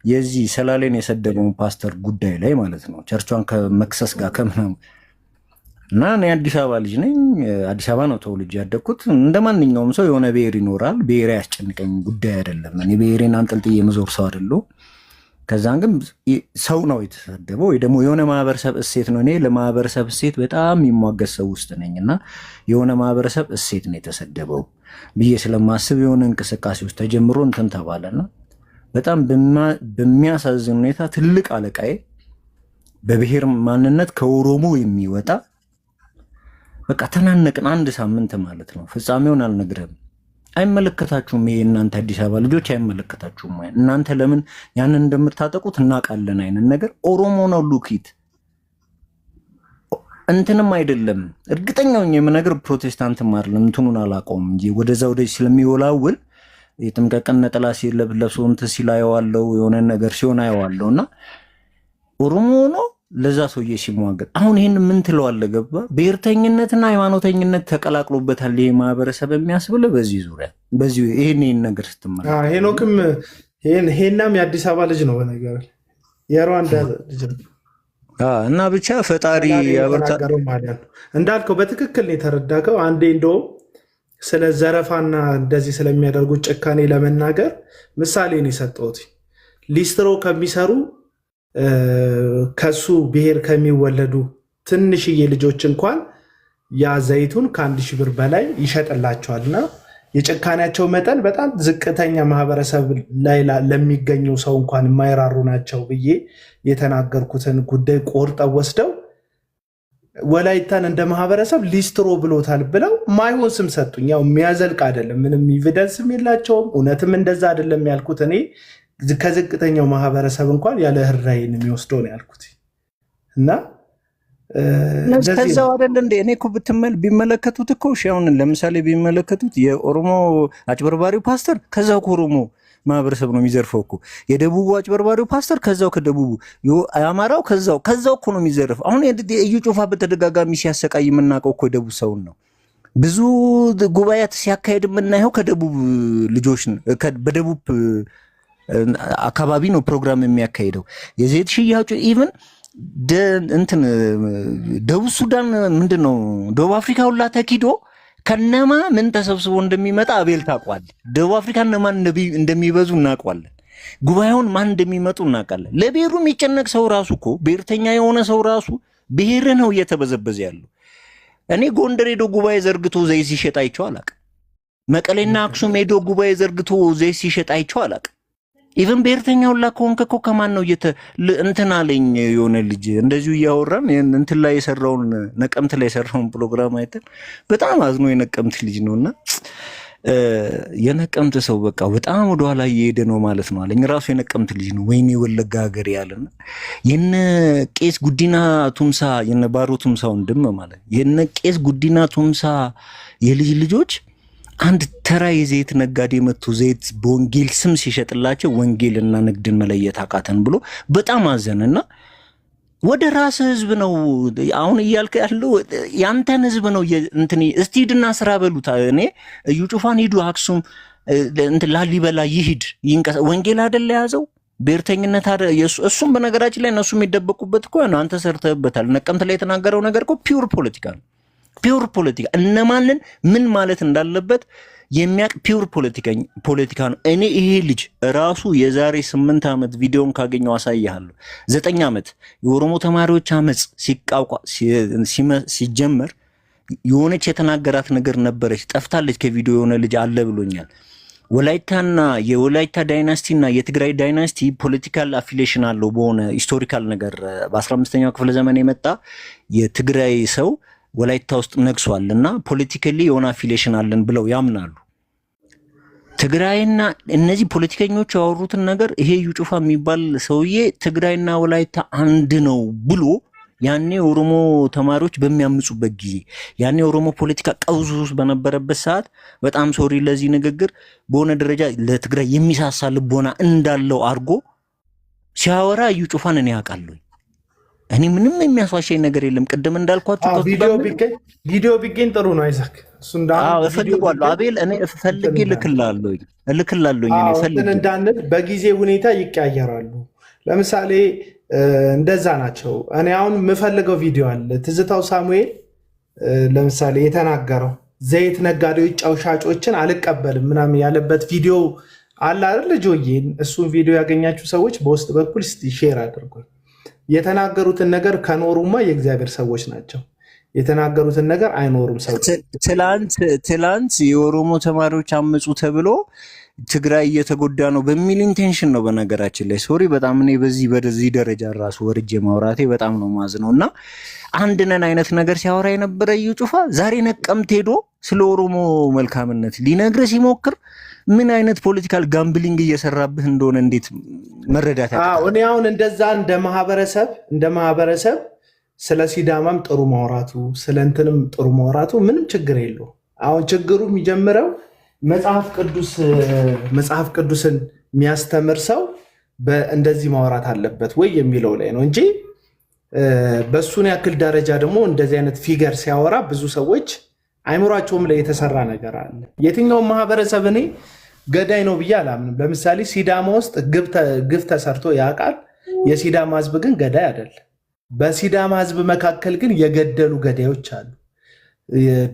የዚህ ሰላሌን የሰደበውን ፓስተር ጉዳይ ላይ ማለት ነው። ቸርቿን ከመክሰስ ጋር ከምናምን እና እኔ አዲስ አበባ ልጅ ነኝ። አዲስ አበባ ነው ተወልጄ ያደግኩት። እንደ ማንኛውም ሰው የሆነ ብሔር ይኖራል። ብሔር ያስጨንቀኝ ጉዳይ አይደለም። እኔ ብሔሬን አንጠልጥዬ የምዞር ሰው አይደለሁ። ከዛን ግን ሰው ነው የተሰደበው ወይ ደግሞ የሆነ ማህበረሰብ እሴት ነው። እኔ ለማህበረሰብ እሴት በጣም የሚሟገት ሰው ውስጥ ነኝ እና የሆነ ማህበረሰብ እሴት ነው የተሰደበው ብዬ ስለማስብ የሆነ እንቅስቃሴ ውስጥ ተጀምሮ እንትን ተባለና በጣም በሚያሳዝን ሁኔታ ትልቅ አለቃዬ በብሔር ማንነት ከኦሮሞ የሚወጣ በቃ ተናነቅን። አንድ ሳምንት ማለት ነው። ፍጻሜውን አልነግርህም። አይመለከታችሁም። ይሄ እናንተ አዲስ አበባ ልጆች አይመለከታችሁም። እናንተ ለምን ያንን እንደምታጠቁት እናውቃለን አይነት ነገር ኦሮሞ ነው ሉኪት እንትንም አይደለም። እርግጠኛው የምነግር ፕሮቴስታንትም አይደለም። እንትኑን አላውቀውም እንጂ ወደዛ ወደዚህ ስለሚወላውል የጥምቀት ነጠላ ሲለብስ እንትን ሲል አየዋለሁ፣ የሆነ ነገር ሲሆን አየዋለሁ እና ኦሮሞ ነው ለዛ ሰውዬ ሲሟገት አሁን ይህን ምን ትለዋለህ? ገባ ብሔርተኝነትና ሃይማኖተኝነት ተቀላቅሎበታል ይሄ ማህበረሰብ የሚያስብልህ በዚህ ዙሪያ በዚህ ይህን ነገር ስትመለከት ሄኖክም ሄናም የአዲስ አበባ ልጅ ነው በነገር የሩዋንዳ ልጅ እና ብቻ ፈጣሪ ያበርታው እንዳልከው በትክክል ነው የተረዳከው። አንዴ እንደውም ስለ ዘረፋና እንደዚህ ስለሚያደርጉት ጭካኔ ለመናገር ምሳሌ ነው የሰጠሁት። ሊስትሮ ከሚሰሩ ከሱ ብሔር ከሚወለዱ ትንሽዬ ልጆች እንኳን ያ ዘይቱን ከ1000 ብር በላይ ይሸጥላቸዋልና የጭካኔያቸው መጠን በጣም ዝቅተኛ ማህበረሰብ ላይ ለሚገኙ ሰው እንኳን የማይራሩ ናቸው ብዬ የተናገርኩትን ጉዳይ ቆርጠው ወስደው ወላይታን እንደ ማህበረሰብ ሊስትሮ ብሎታል ብለው ማይሆን ስም ሰጡኝ። ያው የሚያዘልቅ አይደለም፣ ምንም ኤቪደንስም የላቸውም። እውነትም እንደዛ አይደለም ያልኩት እኔ ከዝቅተኛው ማህበረሰብ እንኳን ያለ ህራይን የሚወስደው ነው ያልኩት እና ከዛው አይደል እንደ እኔ እኮ ቢመለከቱት እኮ አሁን ለምሳሌ ቢመለከቱት የኦሮሞ አጭበርባሪው ፓስተር ከዛው ከኦሮሞ ማህበረሰብ ነው የሚዘርፈው እኮ። የደቡቡ አጭበርባሪው ፓስተር ከዛው ከደቡቡ፣ የአማራው ከዛው እኮ ነው የሚዘርፈው። አሁን እዩ ጩፋ በተደጋጋሚ ሲያሰቃይ የምናውቀው እኮ የደቡብ ሰውን ነው። ብዙ ጉባኤያት ሲያካሄድ የምናየው ከደቡብ ልጆች በደቡብ አካባቢ ነው ፕሮግራም የሚያካሄደው። የዘይት ሽያጩ ኢቭን እንትን ደቡብ ሱዳን ምንድን ነው ደቡብ አፍሪካ ሁላ ተኪዶ ከነማ ምን ተሰብስቦ እንደሚመጣ አቤል ታውቋል። ደቡብ አፍሪካ እነማን እንደሚበዙ እናውቋለን። ጉባኤውን ማን እንደሚመጡ እናውቃለን። ለብሔሩ የሚጨነቅ ሰው ራሱ እኮ ብሔርተኛ የሆነ ሰው ራሱ ብሔር ነው እየተበዘበዘ ያለው። እኔ ጎንደር ሄዶ ጉባኤ ዘርግቶ ዘይት ሲሸጥ አይቼው አላውቅም። መቀሌና አክሱም ሄዶ ጉባኤ ዘርግቶ ዘይት ሲሸጥ አይቼው አላውቅም። ኢቨን ብሔርተኛው ላ ከሆንክ እኮ ከማን ነው እንትን አለኝ የሆነ ልጅ እንደዚሁ እያወራን እንትን ላይ የሰራውን ነቀምት ላይ የሰራውን ፕሮግራም አይተን በጣም አዝኖ የነቀምት ልጅ ነውና የነቀምት ሰው በቃ በጣም ወደኋላ እየሄደ ነው ማለት ነው አለኝ። ራሱ የነቀምት ልጅ ነው። ወይኔ ወለጋ ሀገር ያለና የነ ቄስ ጉዲና ቱምሳ የነ ባሮ ቱምሳ ወንድም ማለት የነ ቄስ ጉዲና ቱምሳ የልጅ ልጆች አንድ ተራ የዘይት ነጋዴ መጥቶ ዘይት በወንጌል ስም ሲሸጥላቸው ወንጌልና ንግድን መለየት አቃተን ብሎ በጣም አዘነና ወደ ራስ ህዝብ ነው አሁን እያልከ ያለው ያንተን ህዝብ ነው እንትን እስቲ ሂድና ስራ በሉት። እኔ እዩ ጩፋን ሂዱ አክሱም እንትን ላሊበላ ይሂድ ወንጌል አይደል ያዘው ብሔርተኝነት አይደል እሱም በነገራችን ላይ እነሱ የሚደበቁበት እኮ ነው። አንተ ሰርተህበታል። ነቀምት ላይ የተናገረው ነገር እኮ ፒውር ፖለቲካ ነው። ፒውር ፖለቲካ እነማንን ምን ማለት እንዳለበት የሚያቅ ፒውር ፖለቲካ ነው። እኔ ይሄ ልጅ ራሱ የዛሬ 8 ዓመት ቪዲዮን ካገኘው አሳያለሁ። 9 ዓመት የኦሮሞ ተማሪዎች አመጽ ሲጀመር የሆነች የተናገራት ነገር ነበረች፣ ጠፍታለች ከቪዲዮ የሆነ ልጅ አለ ብሎኛል። ወላይታና የወላይታ ዳይናስቲና የትግራይ ዳይናስቲ ፖለቲካል አፊሊዬሽን አለው በሆነ ሂስቶሪካል ነገር በ15ኛው ክፍለ ዘመን የመጣ የትግራይ ሰው ወላይታ ውስጥ ነግሷል እና ፖለቲካሊ የሆነ አፊሊዬሽን አለን ብለው ያምናሉ። ትግራይና እነዚህ ፖለቲከኞች ያወሩትን ነገር ይሄ እዩ ጩፋ የሚባል ሰውዬ ትግራይና ወላይታ አንድ ነው ብሎ ያኔ ኦሮሞ ተማሪዎች በሚያምጹበት ጊዜ ያኔ ኦሮሞ ፖለቲካ ቀውስ ውስጥ በነበረበት ሰዓት በጣም ሶሪ ለዚህ ንግግር በሆነ ደረጃ ለትግራይ የሚሳሳ ልቦና እንዳለው አድርጎ ሲያወራ እዩ ጩፋን እኔ ያውቃለሁ። እኔ ምንም የሚያስዋሸኝ ነገር የለም። ቅድም እንዳልኳችሁ ቪዲዮ ቢገኝ ጥሩ ነው። አይዛክ እሱ እፈልጋለሁ። አቤል እኔ ፈልጌ እልክልሃለሁ እኔ ፈልጌ እንዳንል በጊዜ ሁኔታ ይቀያየራሉ። ለምሳሌ እንደዛ ናቸው። እኔ አሁን የምፈልገው ቪዲዮ አለ። ትዝታው ሳሙኤል ለምሳሌ የተናገረው ዘይት ነጋዴዎች ጨው ሻጮችን አልቀበልም ምናምን ያለበት ቪዲዮ አለ አይደል ጆዬ? እሱን ቪዲዮ ያገኛችሁ ሰዎች በውስጥ በኩል ሼር አድርጉ። የተናገሩትን ነገር ከኖሩማ የእግዚአብሔር ሰዎች ናቸው። የተናገሩትን ነገር አይኖሩም። ሰው ትላንት የኦሮሞ ተማሪዎች አመፁ ተብሎ ትግራይ እየተጎዳ ነው በሚል ኢንቴንሽን ነው። በነገራችን ላይ ሶሪ በጣም እኔ በዚህ ደረጃ ራሱ ወርጄ ማውራቴ በጣም ነው ማዝነው እና አንድ ነን አይነት ነገር ሲያወራ የነበረ እዩ ጩፋ ዛሬ ነቀምት ሄዶ ስለ ኦሮሞ መልካምነት ሊነግርህ ሲሞክር ምን አይነት ፖለቲካል ጋምብሊንግ እየሰራብህ እንደሆነ እንዴት መረዳት ያለው? እኔ አሁን እንደዛ እንደ ማህበረሰብ ስለ ሲዳማም ጥሩ ማውራቱ ስለ እንትንም ጥሩ ማውራቱ ምንም ችግር የለው። አሁን ችግሩ የሚጀምረው መጽሐፍ ቅዱስን የሚያስተምር ሰው እንደዚህ ማውራት አለበት ወይ የሚለው ላይ ነው እንጂ በሱን ያክል ደረጃ ደግሞ እንደዚህ አይነት ፊገር ሲያወራ ብዙ ሰዎች አይምሯቸውም ላይ የተሰራ ነገር አለ። የትኛውም ማህበረሰብ እኔ ገዳይ ነው ብዬ አላምንም። ለምሳሌ ሲዳማ ውስጥ ግፍ ተሰርቶ ያውቃል። የሲዳማ ህዝብ ግን ገዳይ አይደለም። በሲዳማ ህዝብ መካከል ግን የገደሉ ገዳዮች አሉ፣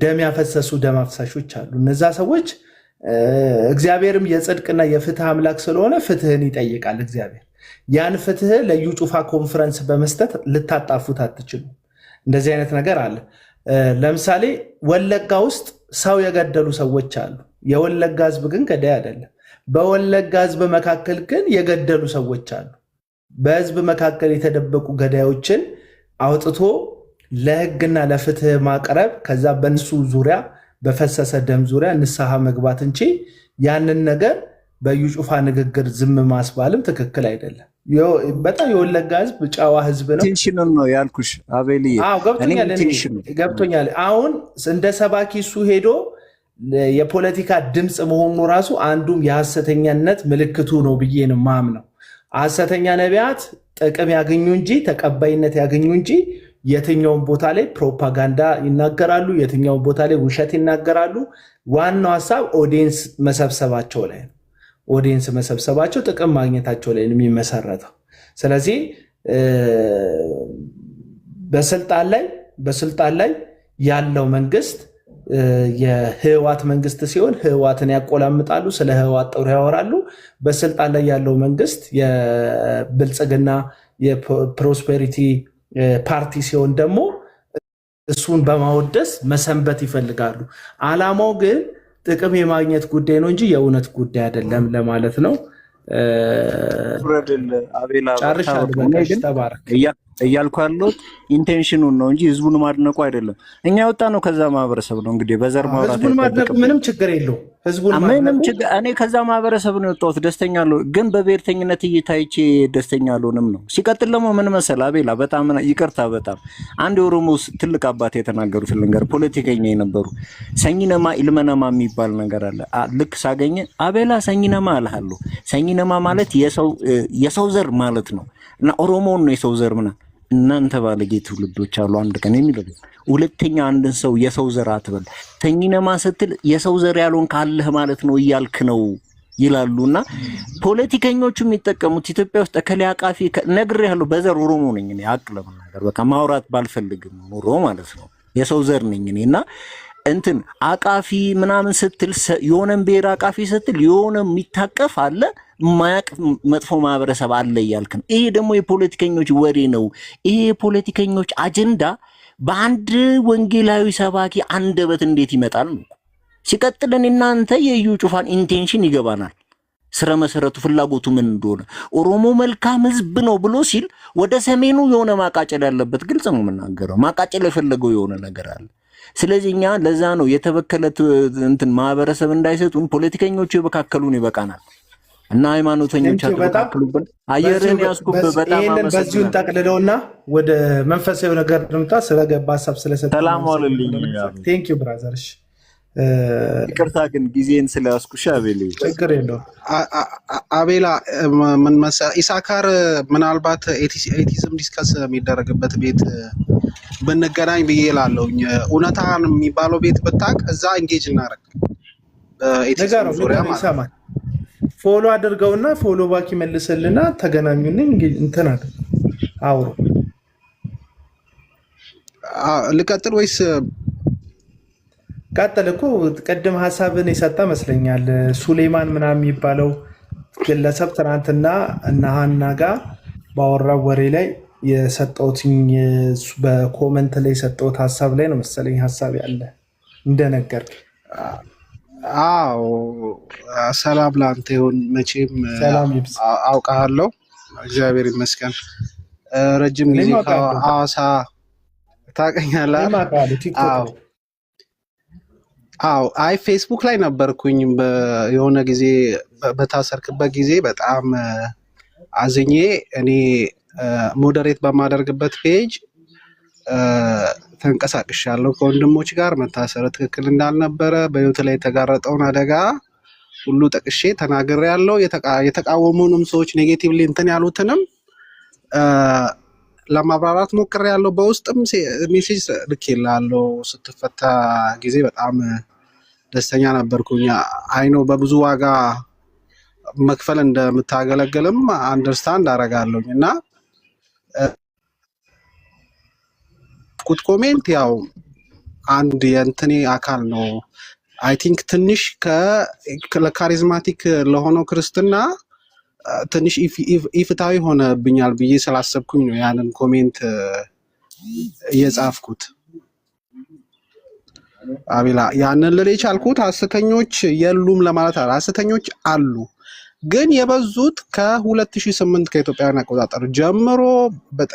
ደም ያፈሰሱ ደም አፍሳሾች አሉ። እነዛ ሰዎች እግዚአብሔርም የጽድቅና የፍትህ አምላክ ስለሆነ ፍትህን ይጠይቃል እግዚአብሔር። ያን ፍትህ ለዩ ጩፋ ኮንፈረንስ በመስጠት ልታጣፉት አትችሉ። እንደዚህ አይነት ነገር አለ። ለምሳሌ ወለጋ ውስጥ ሰው የገደሉ ሰዎች አሉ። የወለጋ ህዝብ ግን ገዳይ አይደለም። በወለጋ ህዝብ መካከል ግን የገደሉ ሰዎች አሉ። በህዝብ መካከል የተደበቁ ገዳዮችን አውጥቶ ለህግና ለፍትህ ማቅረብ፣ ከዛ በእነሱ ዙሪያ በፈሰሰ ደም ዙሪያ ንስሐ መግባት እንጂ ያንን ነገር በኢዩ ጩፋ ንግግር ዝም ማስባልም ትክክል አይደለም። በጣም የወለጋ ህዝብ ጨዋ ህዝብ ነው። ቴንሽኑን ነው ያልኩሽ አቤልዬ። ገብቶኛል። አሁን እንደ ሰባኪ እሱ ሄዶ የፖለቲካ ድምፅ መሆኑ ራሱ አንዱም የሐሰተኛነት ምልክቱ ነው ብዬ ነው ማምነው። ሐሰተኛ ነቢያት ጥቅም ያገኙ እንጂ ተቀባይነት ያገኙ እንጂ የትኛውን ቦታ ላይ ፕሮፓጋንዳ ይናገራሉ፣ የትኛውን ቦታ ላይ ውሸት ይናገራሉ። ዋናው ሀሳብ ኦዲየንስ መሰብሰባቸው ላይ ነው። ኦዲየንስ መሰብሰባቸው ጥቅም ማግኘታቸው ላይ ነው የሚመሰረተው። ስለዚህ በስልጣን ላይ ያለው መንግስት የህዋት መንግስት ሲሆን ህዋትን ያቆላምጣሉ፣ ስለ ህዋት ጥሩ ያወራሉ። በስልጣን ላይ ያለው መንግስት የብልጽግና የፕሮስፔሪቲ ፓርቲ ሲሆን ደግሞ እሱን በማወደስ መሰንበት ይፈልጋሉ። ዓላማው ግን ጥቅም የማግኘት ጉዳይ ነው እንጂ የእውነት ጉዳይ አይደለም ለማለት ነው። እያልኩ ያለሁት ኢንቴንሽኑን ነው እንጂ ህዝቡን ማድነቁ አይደለም። እኛ ወጣ ነው ከዛ ማህበረሰብ ነው። እንግዲህ በዘር ማውራት ህዝቡን ማድነቁ ምንም ችግር የለው። ምንም ችግር እኔ ከዛ ማህበረሰብ ነው የወጣሁት። ደስተኛ አለው ግን በብሔርተኝነት እይታይቼ ደስተኛ አልሆንም ነው። ሲቀጥል ደግሞ ምን መሰለህ አቤላ፣ በጣም ይቅርታ፣ በጣም አንድ የኦሮሞ ትልቅ አባት የተናገሩት ልንገር፣ ፖለቲከኛ የነበሩ ሰኝነማ ኢልመነማ የሚባል ነገር አለ። ልክ ሳገኘ አቤላ ሰኝነማ አልሃለሁ። ሰኝነማ ማለት የሰው ዘር ማለት ነው እና ኦሮሞን ነው የሰው ዘር ምናምን። እናንተ ባለጌ ትውልዶች አሉ አንድ ቀን የሚለው ሁለተኛ አንድን ሰው የሰው ዘር አትበል። ሰኝነማ ስትል የሰው ዘር ያልሆን ካለህ ማለት ነው እያልክ ነው ይላሉና ፖለቲከኞቹ የሚጠቀሙት ኢትዮጵያ ውስጥ እከሌ አቃፊ ነግሬሃለሁ። በዘር ኦሮሞ ነኝ እኔ አቅለም ነገር በቃ ማውራት ባልፈልግም ኑሮ ማለት ነው የሰው ዘር ነኝ እኔና እንትን አቃፊ ምናምን ስትል የሆነን ብሔር አቃፊ ስትል የሆነ የሚታቀፍ አለ ማያቅ መጥፎ ማህበረሰብ አለ እያልክ ነው። ይሄ ደግሞ የፖለቲከኞች ወሬ ነው። ይሄ የፖለቲከኞች አጀንዳ በአንድ ወንጌላዊ ሰባኪ አንደበት እንዴት ይመጣል ነው። ሲቀጥልን እናንተ የኢዩ ጩፋን ኢንቴንሽን ይገባናል። ስረ መሰረቱ ፍላጎቱ ምን እንደሆነ ኦሮሞ መልካም ህዝብ ነው ብሎ ሲል ወደ ሰሜኑ የሆነ ማቃጨል ያለበት ግልጽ ነው የምናገረው። ማቃጨል የፈለገው የሆነ ነገር አለ። ስለዚህ እኛ ለዛ ነው የተበከለ እንትን ማህበረሰብ እንዳይሰጡን ፖለቲከኞቹ የበካከሉን ይበቃናል እና ሃይማኖተኞች አጥብቀውብን አየርን ያስኩብ በጣም ይሄንን በዚሁን ጠቅልለውና ወደ መንፈሳዊ ነገር ድምጣ ስለገባ ሐሳብ ስለሰጠ ሰላም ዋለልኝ። ቴንክ ዩ ብራዘር። እሺ ይቅርታ ግን ጊዜን ስለያዝኩሽ አቤላ። ችግር የለውም አቤላ። ምን መሰለህ ኢሳካር ምናልባት ኤቲዝም ዲስከስ የሚደረግበት ቤት ብንገናኝ ብዬ እላለሁኝ። እውነታን የሚባለው ቤት ብታውቅ እዛ ኢንጌጅ እናደርግ በኤቲዝም ዙሪያ ማለት ፎሎ አድርገውና ፎሎ ባክ ይመልስልና ተገናኙን እንትን አለ አውሩ። ልቀጥል ወይስ ቀጥል? እኮ ቅድም ሀሳብን የሰጠ መስለኛል ሱሌማን ምናምን የሚባለው ግለሰብ ትናንትና እና ሀና ጋር ባወራው ወሬ ላይ የሰጠሁት በኮመንት ላይ የሰጠሁት ሀሳብ ላይ ነው መሰለኝ ሀሳብ ያለ እንደነገርክ። አዎ ሰላም ላንተ ይሁን። መቼም አውቃለሁ፣ እግዚአብሔር ይመስገን። ረጅም ጊዜ ከሐዋሳ ታውቀኛለህ? አዎ አይ ፌስቡክ ላይ ነበርኩኝ የሆነ ጊዜ በታሰርክበት ጊዜ በጣም አዝኜ እኔ ሞዴሬት በማደርግበት ፔጅ ተንቀሳቅሻለሁ ከወንድሞች ጋር መታሰር ትክክል እንዳልነበረ በህይወት ላይ የተጋረጠውን አደጋ ሁሉ ጠቅሼ ተናግሬያለሁ። የተቃወሙንም ሰዎች ኔጌቲቭሊ እንትን ያሉትንም ለማብራራት ሞክሬያለሁ። በውስጥም ሜሴጅ ልኬልሃለሁ። ስትፈታ ጊዜ በጣም ደስተኛ ነበርኩኝ። አይኖ በብዙ ዋጋ መክፈል እንደምታገለግልም አንደርስታንድ አደርጋለሁኝ እና ቁጥ ኮሜንት ያው አንድ የእንትኔ አካል ነው። አይ ቲንክ ትንሽ ለካሪዝማቲክ ለሆነው ክርስትና ትንሽ ኢፍታዊ ሆነብኛል ብዬ ስላሰብኩኝ ነው ያንን ኮሜንት የጻፍኩት አቤላ። ያንን ልል የቻልኩት ሐሰተኞች የሉም ለማለት አለ። ሐሰተኞች አሉ፣ ግን የበዙት ከ2008 ከኢትዮጵያውያን አቆጣጠር ጀምሮ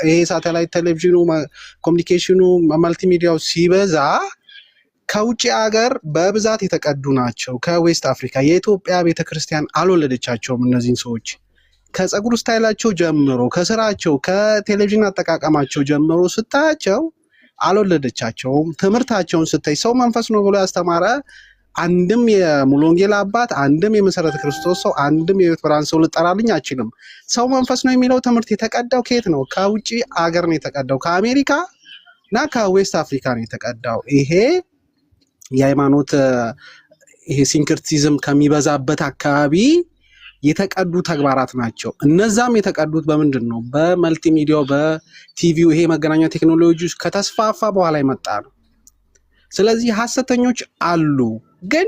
ይሄ ሳተላይት ቴሌቪዥኑ፣ ኮሚኒኬሽኑ፣ መልቲሚዲያው ሲበዛ ከውጭ ሀገር በብዛት የተቀዱ ናቸው። ከዌስት አፍሪካ የኢትዮጵያ ቤተክርስቲያን አልወለደቻቸውም። እነዚህን ሰዎች ከፀጉር ስታይላቸው ጀምሮ፣ ከስራቸው፣ ከቴሌቪዥን አጠቃቀማቸው ጀምሮ ስታያቸው አልወለደቻቸውም። ትምህርታቸውን ስታይ ሰው መንፈስ ነው ብሎ ያስተማረ አንድም የሙሉ ወንጌል አባት፣ አንድም የመሰረተ ክርስቶስ ሰው፣ አንድም የሕይወት ብርሃን ሰው ልጠራልኝ አችልም። ሰው መንፈስ ነው የሚለው ትምህርት የተቀዳው ከየት ነው? ከውጭ አገር ነው የተቀዳው። ከአሜሪካ እና ከዌስት አፍሪካ ነው የተቀዳው። ይሄ የሃይማኖት ይሄ ሲንክርቲዝም ከሚበዛበት አካባቢ የተቀዱ ተግባራት ናቸው። እነዛም የተቀዱት በምንድን ነው? በመልቲሚዲያው፣ በቲቪው፣ ይሄ መገናኛ ቴክኖሎጂ ከተስፋፋ በኋላ የመጣ ነው። ስለዚህ ሐሰተኞች አሉ፣ ግን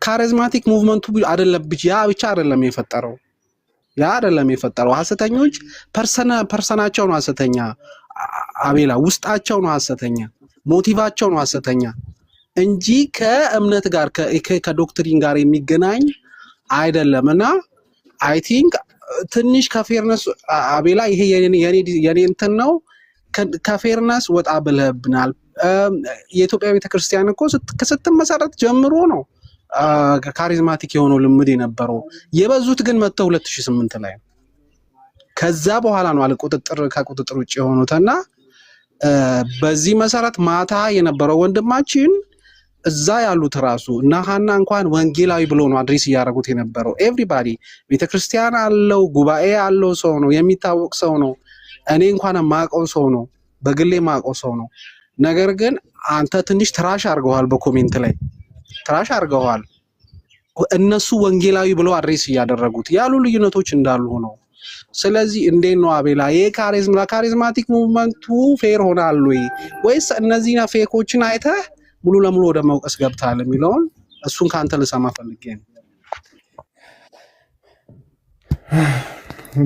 ካሪዝማቲክ ሙቭመንቱ አይደለም ያ ብቻ አይደለም የፈጠረው። ሐሰተኞች ፐርሰናቸው ነው ሐሰተኛ አቤላ፣ ውስጣቸው ነው ሐሰተኛ፣ ሞቲቫቸው ነው ሐሰተኛ እንጂ ከእምነት ጋር ከዶክትሪን ጋር የሚገናኝ አይደለም። እና አይ ቲንክ ትንሽ ከፌርነስ አቤላ፣ ይሄ የኔ እንትን ነው፣ ከፌርነስ ወጣ ብለህብናል። የኢትዮጵያ ቤተክርስቲያን እኮ ስትመሰረት ጀምሮ ነው ካሪዝማቲክ የሆነው ልምድ የነበረው። የበዙት ግን መጥተው 2008 ላይ ከዛ በኋላ ነው አለ ከቁጥጥር ውጭ የሆኑትና በዚህ መሰረት ማታ የነበረው ወንድማችን እዛ ያሉት ራሱ እና ሀና እንኳን ወንጌላዊ ብሎ ነው አድሬስ እያደረጉት የነበረው። ኤቭሪባዲ ቤተክርስቲያን አለው፣ ጉባኤ አለው፣ ሰው ነው፣ የሚታወቅ ሰው ነው። እኔ እንኳን ማቀው ሰው ነው፣ በግሌ ማቀው ሰው ነው። ነገር ግን አንተ ትንሽ ትራሽ አድርገዋል፣ በኮሜንት ላይ ትራሽ አድርገዋል። እነሱ ወንጌላዊ ብለው አድሬስ እያደረጉት ያሉ ልዩነቶች እንዳሉ ነው። ስለዚህ እንዴት ነው አቤላ ካሪዝማቲክ ሙቭመንቱ ፌር ሆናል ወይስ እነዚህና ፌኮችን አይተህ ሙሉ ለሙሉ ወደ መውቀስ ገብታል የሚለውን እሱን ካንተ ልሰማ ፈልጌ ነው።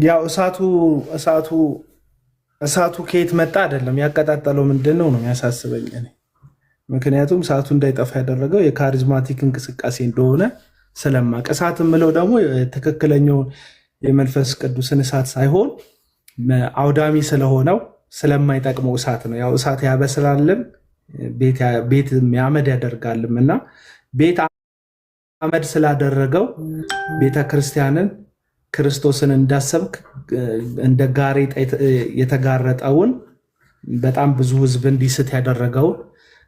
ያው እሳቱ ከየት መጣ አይደለም ያቀጣጠለው ምንድነው ነው የሚያሳስበኝ እኔ። ምክንያቱም እሳቱ እንዳይጠፋ ያደረገው የካሪዝማቲክ እንቅስቃሴ እንደሆነ ስለማቅ፣ እሳት የምለው ደግሞ ትክክለኛው የመንፈስ ቅዱስን እሳት ሳይሆን አውዳሚ ስለሆነው ስለማይጠቅመው እሳት ነው። ያው እሳት ያበስላልም ቤት ያመድ ያደርጋልም እና ቤት አመድ ስላደረገው ቤተክርስቲያንን ክርስቶስን እንዳሰብክ እንደ ጋሬጣ የተጋረጠውን በጣም ብዙ ህዝብ እንዲስት ያደረገውን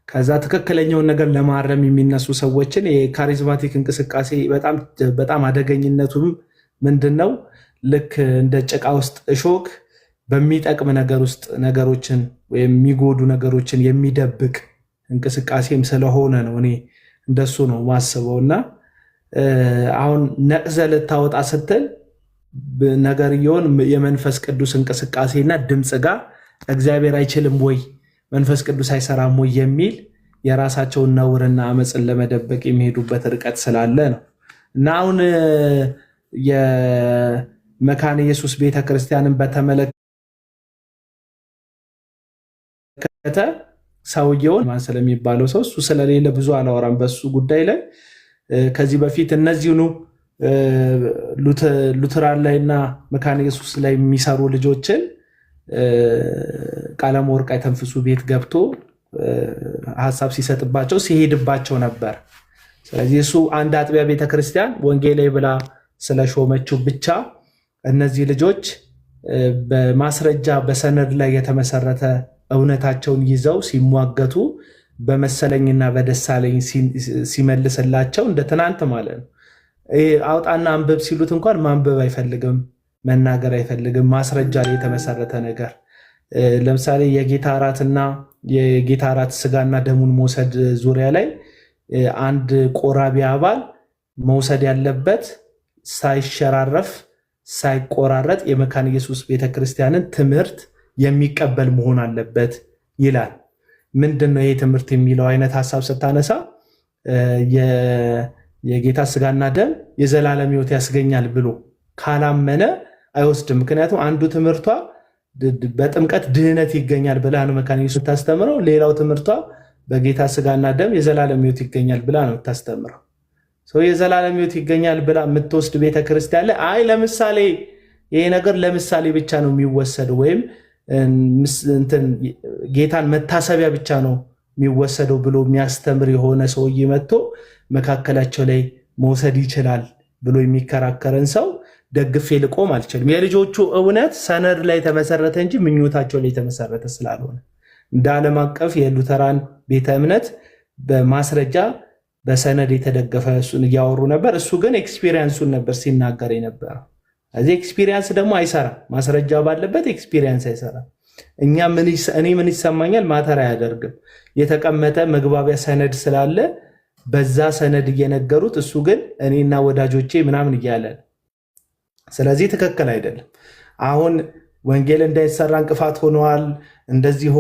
ከዛ ትክክለኛውን ነገር ለማረም የሚነሱ ሰዎችን የካሪዝማቲክ እንቅስቃሴ በጣም አደገኝነቱም ምንድነው? ልክ እንደ ጭቃ ውስጥ እሾክ በሚጠቅም ነገር ውስጥ ነገሮችን ወይም የሚጎዱ ነገሮችን የሚደብቅ እንቅስቃሴም ስለሆነ ነው እኔ እንደሱ ነው ማስበውና አሁን ነቅዘ ልታወጣ ስትል ነገርየውን የመንፈስ ቅዱስ እንቅስቃሴና ድምጽ ጋር እግዚአብሔር አይችልም ወይ መንፈስ ቅዱስ አይሰራም ወይ የሚል የራሳቸውን ነውርና አመጽን ለመደበቅ የሚሄዱበት ርቀት ስላለ ነው። እና አሁን የመካነ ኢየሱስ ቤተክርስቲያንን በተመለከተ ሰውየውን ማን ስለሚባለው ሰው እሱ ስለሌለ ብዙ አላወራም በሱ ጉዳይ ላይ። ከዚህ በፊት እነዚህኑ ሉተራን ላይና መካነ ኢየሱስ ላይ የሚሰሩ ልጆችን ቀለም ወርቅ አይተንፍሱ ቤት ገብቶ ሐሳብ ሲሰጥባቸው ሲሄድባቸው ነበር። ስለዚህ እሱ አንድ አጥቢያ ቤተክርስቲያን ወንጌላዊ ብላ ስለሾመችው ብቻ እነዚህ ልጆች በማስረጃ በሰነድ ላይ የተመሰረተ እውነታቸውን ይዘው ሲሟገቱ በመሰለኝና በደሳለኝ ሲመልስላቸው እንደ ትናንት ማለት ነው። አውጣና አንብብ ሲሉት እንኳን ማንበብ አይፈልግም፣ መናገር አይፈልግም። ማስረጃ ላይ የተመሰረተ ነገር ለምሳሌ የጌታ እራትና የጌታ እራት ስጋና ደሙን መውሰድ ዙሪያ ላይ አንድ ቆራቢ አባል መውሰድ ያለበት ሳይሸራረፍ ሳይቆራረጥ የመካነ ኢየሱስ ቤተክርስቲያንን ትምህርት የሚቀበል መሆን አለበት ይላል። ምንድነው ይሄ ትምህርት የሚለው አይነት ሐሳብ ስታነሳ የጌታ ስጋና ደም የዘላለም ሕይወት ያስገኛል ብሎ ካላመነ አይወስድም። ምክንያቱም አንዱ ትምህርቷ በጥምቀት ድህነት ይገኛል ብላ ነው መካነ ኢየሱስ የምታስተምረው። ሌላው ትምህርቷ በጌታ ስጋና ደም የዘላለም ሕይወት ይገኛል ብላ ነው የምታስተምረው። የዘላለም ሕይወት ይገኛል ብላ የምትወስድ ቤተክርስቲያን ላይ አይ ለምሳሌ ይሄ ነገር ለምሳሌ ብቻ ነው የሚወሰደው ወይም ጌታን መታሰቢያ ብቻ ነው የሚወሰደው ብሎ የሚያስተምር የሆነ ሰውዬ መጥቶ መካከላቸው ላይ መውሰድ ይችላል ብሎ የሚከራከረን ሰው ደግፌ ልቆም አልችልም። የልጆቹ እውነት ሰነድ ላይ ተመሰረተ እንጂ ምኞታቸው ላይ ተመሰረተ ስላልሆነ እንደ ዓለም አቀፍ የሉተራን ቤተ እምነት በማስረጃ በሰነድ የተደገፈ እሱን እያወሩ ነበር። እሱ ግን ኤክስፒሪየንሱን ነበር ሲናገር የነበረው። እዚህ ኤክስፒሪየንስ ደግሞ አይሰራም። ማስረጃ ባለበት ኤክስፒሪየንስ አይሰራም። እኔ ምን ይሰማኛል ማተር አያደርግም። የተቀመጠ መግባቢያ ሰነድ ስላለ በዛ ሰነድ እየነገሩት እሱ ግን እኔና ወዳጆቼ ምናምን እያለ ስለዚህ ትክክል አይደለም። አሁን ወንጌል እንዳይሰራ እንቅፋት ሆነዋል፣ እንደዚህ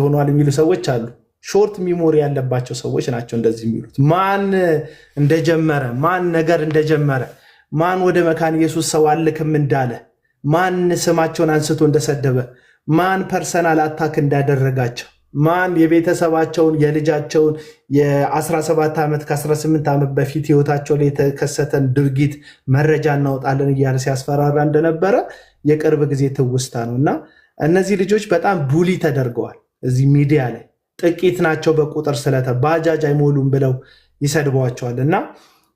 ሆነዋል የሚሉ ሰዎች አሉ። ሾርት ሚሞሪ ያለባቸው ሰዎች ናቸው እንደዚህ የሚሉት። ማን እንደጀመረ ማን ነገር እንደጀመረ ማን ወደ መካነ ኢየሱስ ሰው አልክም እንዳለ ማን ስማቸውን አንስቶ እንደሰደበ ማን ፐርሰናል አታክ እንዳደረጋቸው ማን የቤተሰባቸውን የልጃቸውን የ17 ዓመት ከ18 ዓመት በፊት ህይወታቸው ላይ የተከሰተን ድርጊት መረጃ እናወጣለን እያለ ሲያስፈራራ እንደነበረ የቅርብ ጊዜ ትውስታ ነው። እና እነዚህ ልጆች በጣም ቡሊ ተደርገዋል። እዚህ ሚዲያ ላይ ጥቂት ናቸው በቁጥር ባጃጅ አይሞሉም ብለው ይሰድቧቸዋል። እና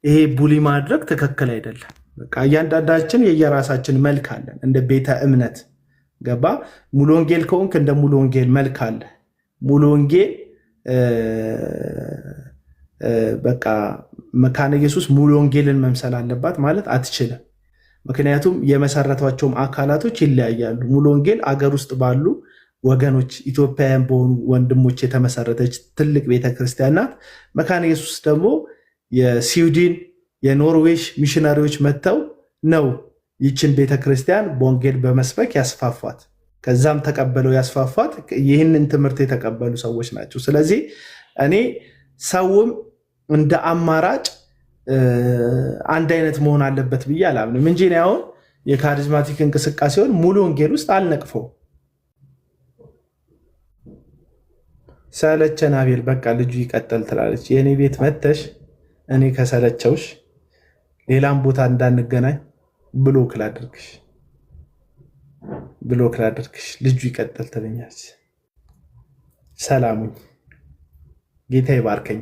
ይሄ ቡሊ ማድረግ ትክክል አይደለም። በቃ እያንዳንዳችን የየራሳችን መልክ አለን እንደ ቤተ እምነት ገባ። ሙሉ ወንጌል ከሆንክ እንደ ሙሉ ወንጌል መልክ አለ። ሙሉ ወንጌል በቃ መካነ ኢየሱስ ሙሉ ወንጌልን መምሰል አለባት ማለት አትችልም። ምክንያቱም የመሰረቷቸውም አካላቶች ይለያያሉ። ሙሉ ወንጌል አገር ውስጥ ባሉ ወገኖች ኢትዮጵያውያን በሆኑ ወንድሞች የተመሰረተች ትልቅ ቤተክርስቲያን ናት። መካነ ኢየሱስ ደግሞ የስዊድን የኖርዌሽ ሚሽነሪዎች መጥተው ነው ይችን ቤተክርስቲያን በወንጌል በመስበክ ያስፋፏት። ከዛም ተቀበለው ያስፋፏት ይህንን ትምህርት የተቀበሉ ሰዎች ናቸው። ስለዚህ እኔ ሰውም እንደ አማራጭ አንድ አይነት መሆን አለበት ብዬ አላምንም እንጂ እኔ አሁን የካሪዝማቲክ እንቅስቃሴውን ሙሉ ወንጌል ውስጥ አልነቅፈው። ሰለቸን አቤል በቃ ልጁ ይቀጥል ትላለች። የእኔ ቤት መተሽ እኔ ከሰለቸውሽ ሌላም ቦታ እንዳንገናኝ ብሎክ ላድርግሽ ልጁ ይቀጥል ትለኛለች። ሰላሙኝ ጌታ ይባርከኝ።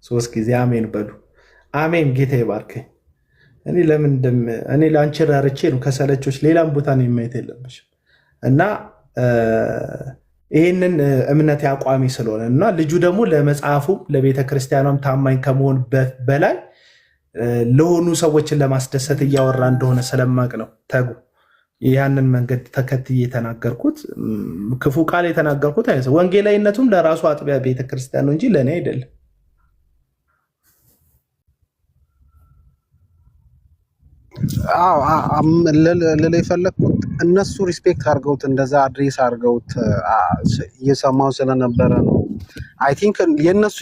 3 ጊዜ አሜን በሉ። አሜን ጌታ ይባርከኝ። እኔ ለአንቺ ራርቼ ነው ከሰለቾች ሌላም ቦታ ነው የማየት የለብሽም። እና ይህንን እምነት አቋሚ ስለሆነ እና ልጁ ደግሞ ለመጽሐፉ ለቤተ ክርስቲያኗም ታማኝ ከመሆን በላይ ለሆኑ ሰዎችን ለማስደሰት እያወራ እንደሆነ ስለማቅ ነው ተጉ ያንን መንገድ ተከትዬ የተናገርኩት። ክፉ ቃል የተናገርኩት አይደለም። ወንጌላዊነቱም ለራሱ አጥቢያ ቤተክርስቲያን ነው እንጂ ለእኔ አይደለም። ልል የፈለግኩት እነሱ ሪስፔክት አድርገውት እንደዛ አድሬስ አድርገውት እየሰማው ስለነበረ ነው። አይ ቲንክ የእነሱ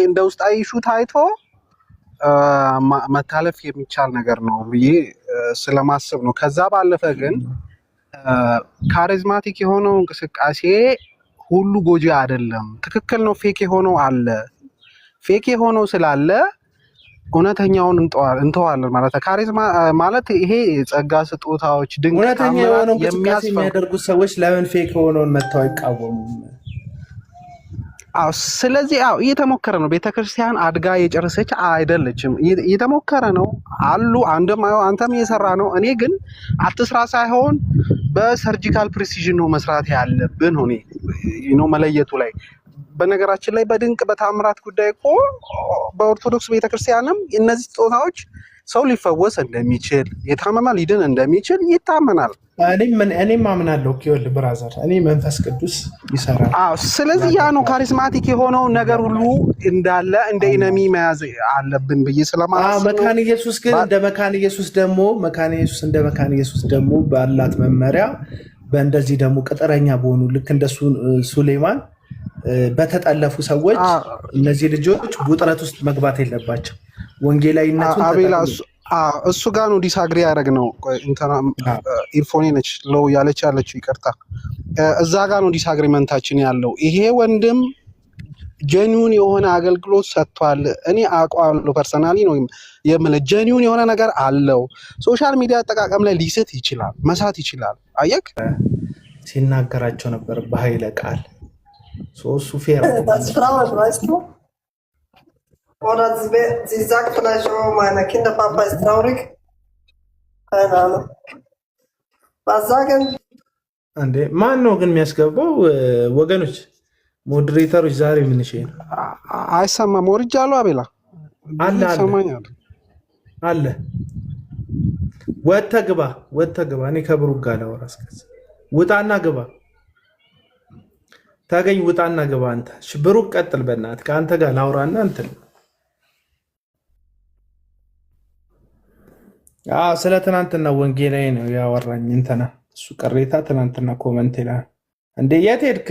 እንደ ውስጣዊ ኢሹ ታይቶ መታለፍ የሚቻል ነገር ነው ብዬ ስለማስብ ነው። ከዛ ባለፈ ግን ካሪዝማቲክ የሆነው እንቅስቃሴ ሁሉ ጎጂ አይደለም። ትክክል ነው። ፌክ የሆነው አለ። ፌክ የሆነው ስላለ እውነተኛውን እንተዋለን ማለት ካሪዝማ ማለት ይሄ ጸጋ ስጦታዎች ድንቅ እውነተኛ የሆነው እንቅስቃሴ የሚያደርጉት ሰዎች ለምን ፌክ የሆነውን መተው አይቃወሙም? ስለዚህ እየተሞከረ ነው። ቤተክርስቲያን አድጋ የጨረሰች አይደለችም። እየተሞከረ ነው አሉ። አንተም እየሰራ ነው። እኔ ግን አትስራ ሳይሆን በሰርጂካል ፕሪሲዥን ነው መስራት ያለብን ነው መለየቱ ላይ። በነገራችን ላይ በድንቅ በታምራት ጉዳይ እኮ በኦርቶዶክስ ቤተክርስቲያንም እነዚህ ስጦታዎች ሰው ሊፈወስ እንደሚችል የታመመ ሊድን እንደሚችል ይታመናል። እኔም አምናለሁ። ኪወል ብራዘር እኔ መንፈስ ቅዱስ ይሰራል። ስለዚህ ያ ነው ካሪዝማቲክ የሆነው ነገር ሁሉ እንዳለ እንደ ኢነሚ መያዝ አለብን ብዬ ስለማስብ መካነ ኢየሱስ ግን እንደ መካነ ኢየሱስ ደግሞ ባላት መመሪያ በእንደዚህ ደግሞ ቅጥረኛ በሆኑ ልክ እንደ ሱሌማን በተጠለፉ ሰዎች እነዚህ ልጆች ውጥረት ውስጥ መግባት የለባቸው። ወንጌላዊነቱን እሱ ጋር ነው ዲስአግሪ ያደረግ ነው። እንትና ኢርፎኔ ነች ለው ያለችው ይቅርታ፣ እዛ ጋር ነው ዲስአግሪመንታችን ያለው። ይሄ ወንድም ጀኒውን የሆነ አገልግሎት ሰጥቷል። እኔ አውቀዋለሁ ፐርሰናሊ ነው የምልህ። ጀኒውን የሆነ ነገር አለው። ሶሻል ሚዲያ አጠቃቀም ላይ ሊስት ይችላል፣ መሳት ይችላል። አየክ ሲናገራቸው ነበር በኃይለ ቃል ሶስቱ ፌር Oder sie sagt vielleicht, oh, mein Kinderpapa ist traurig. Keine Ahnung. Was sagen? እንዴ ማን ነው ግን የሚያስገባው? ወገኖች ሞዴሬተሮች ዛሬ ምን እሺ ነው? አይሰማም። ወርጃለሁ። አቤላ አለ ወጥተህ ግባ። እኔ ከብሩክ ጋር ላወራ እስከዛ ውጣና ግባ። ታገኝ ውጣና ግባ። አንተ ብሩክ ቀጥል በእናትህ። ከአንተ ጋር ላውራና እንትን ስለ ትናንትና ወንጌላዊ ነው ያወራኝ እንትና እሱ ቅሬታ ትናንትና ኮመንት ይላል። እንዴ የት ሄድክ?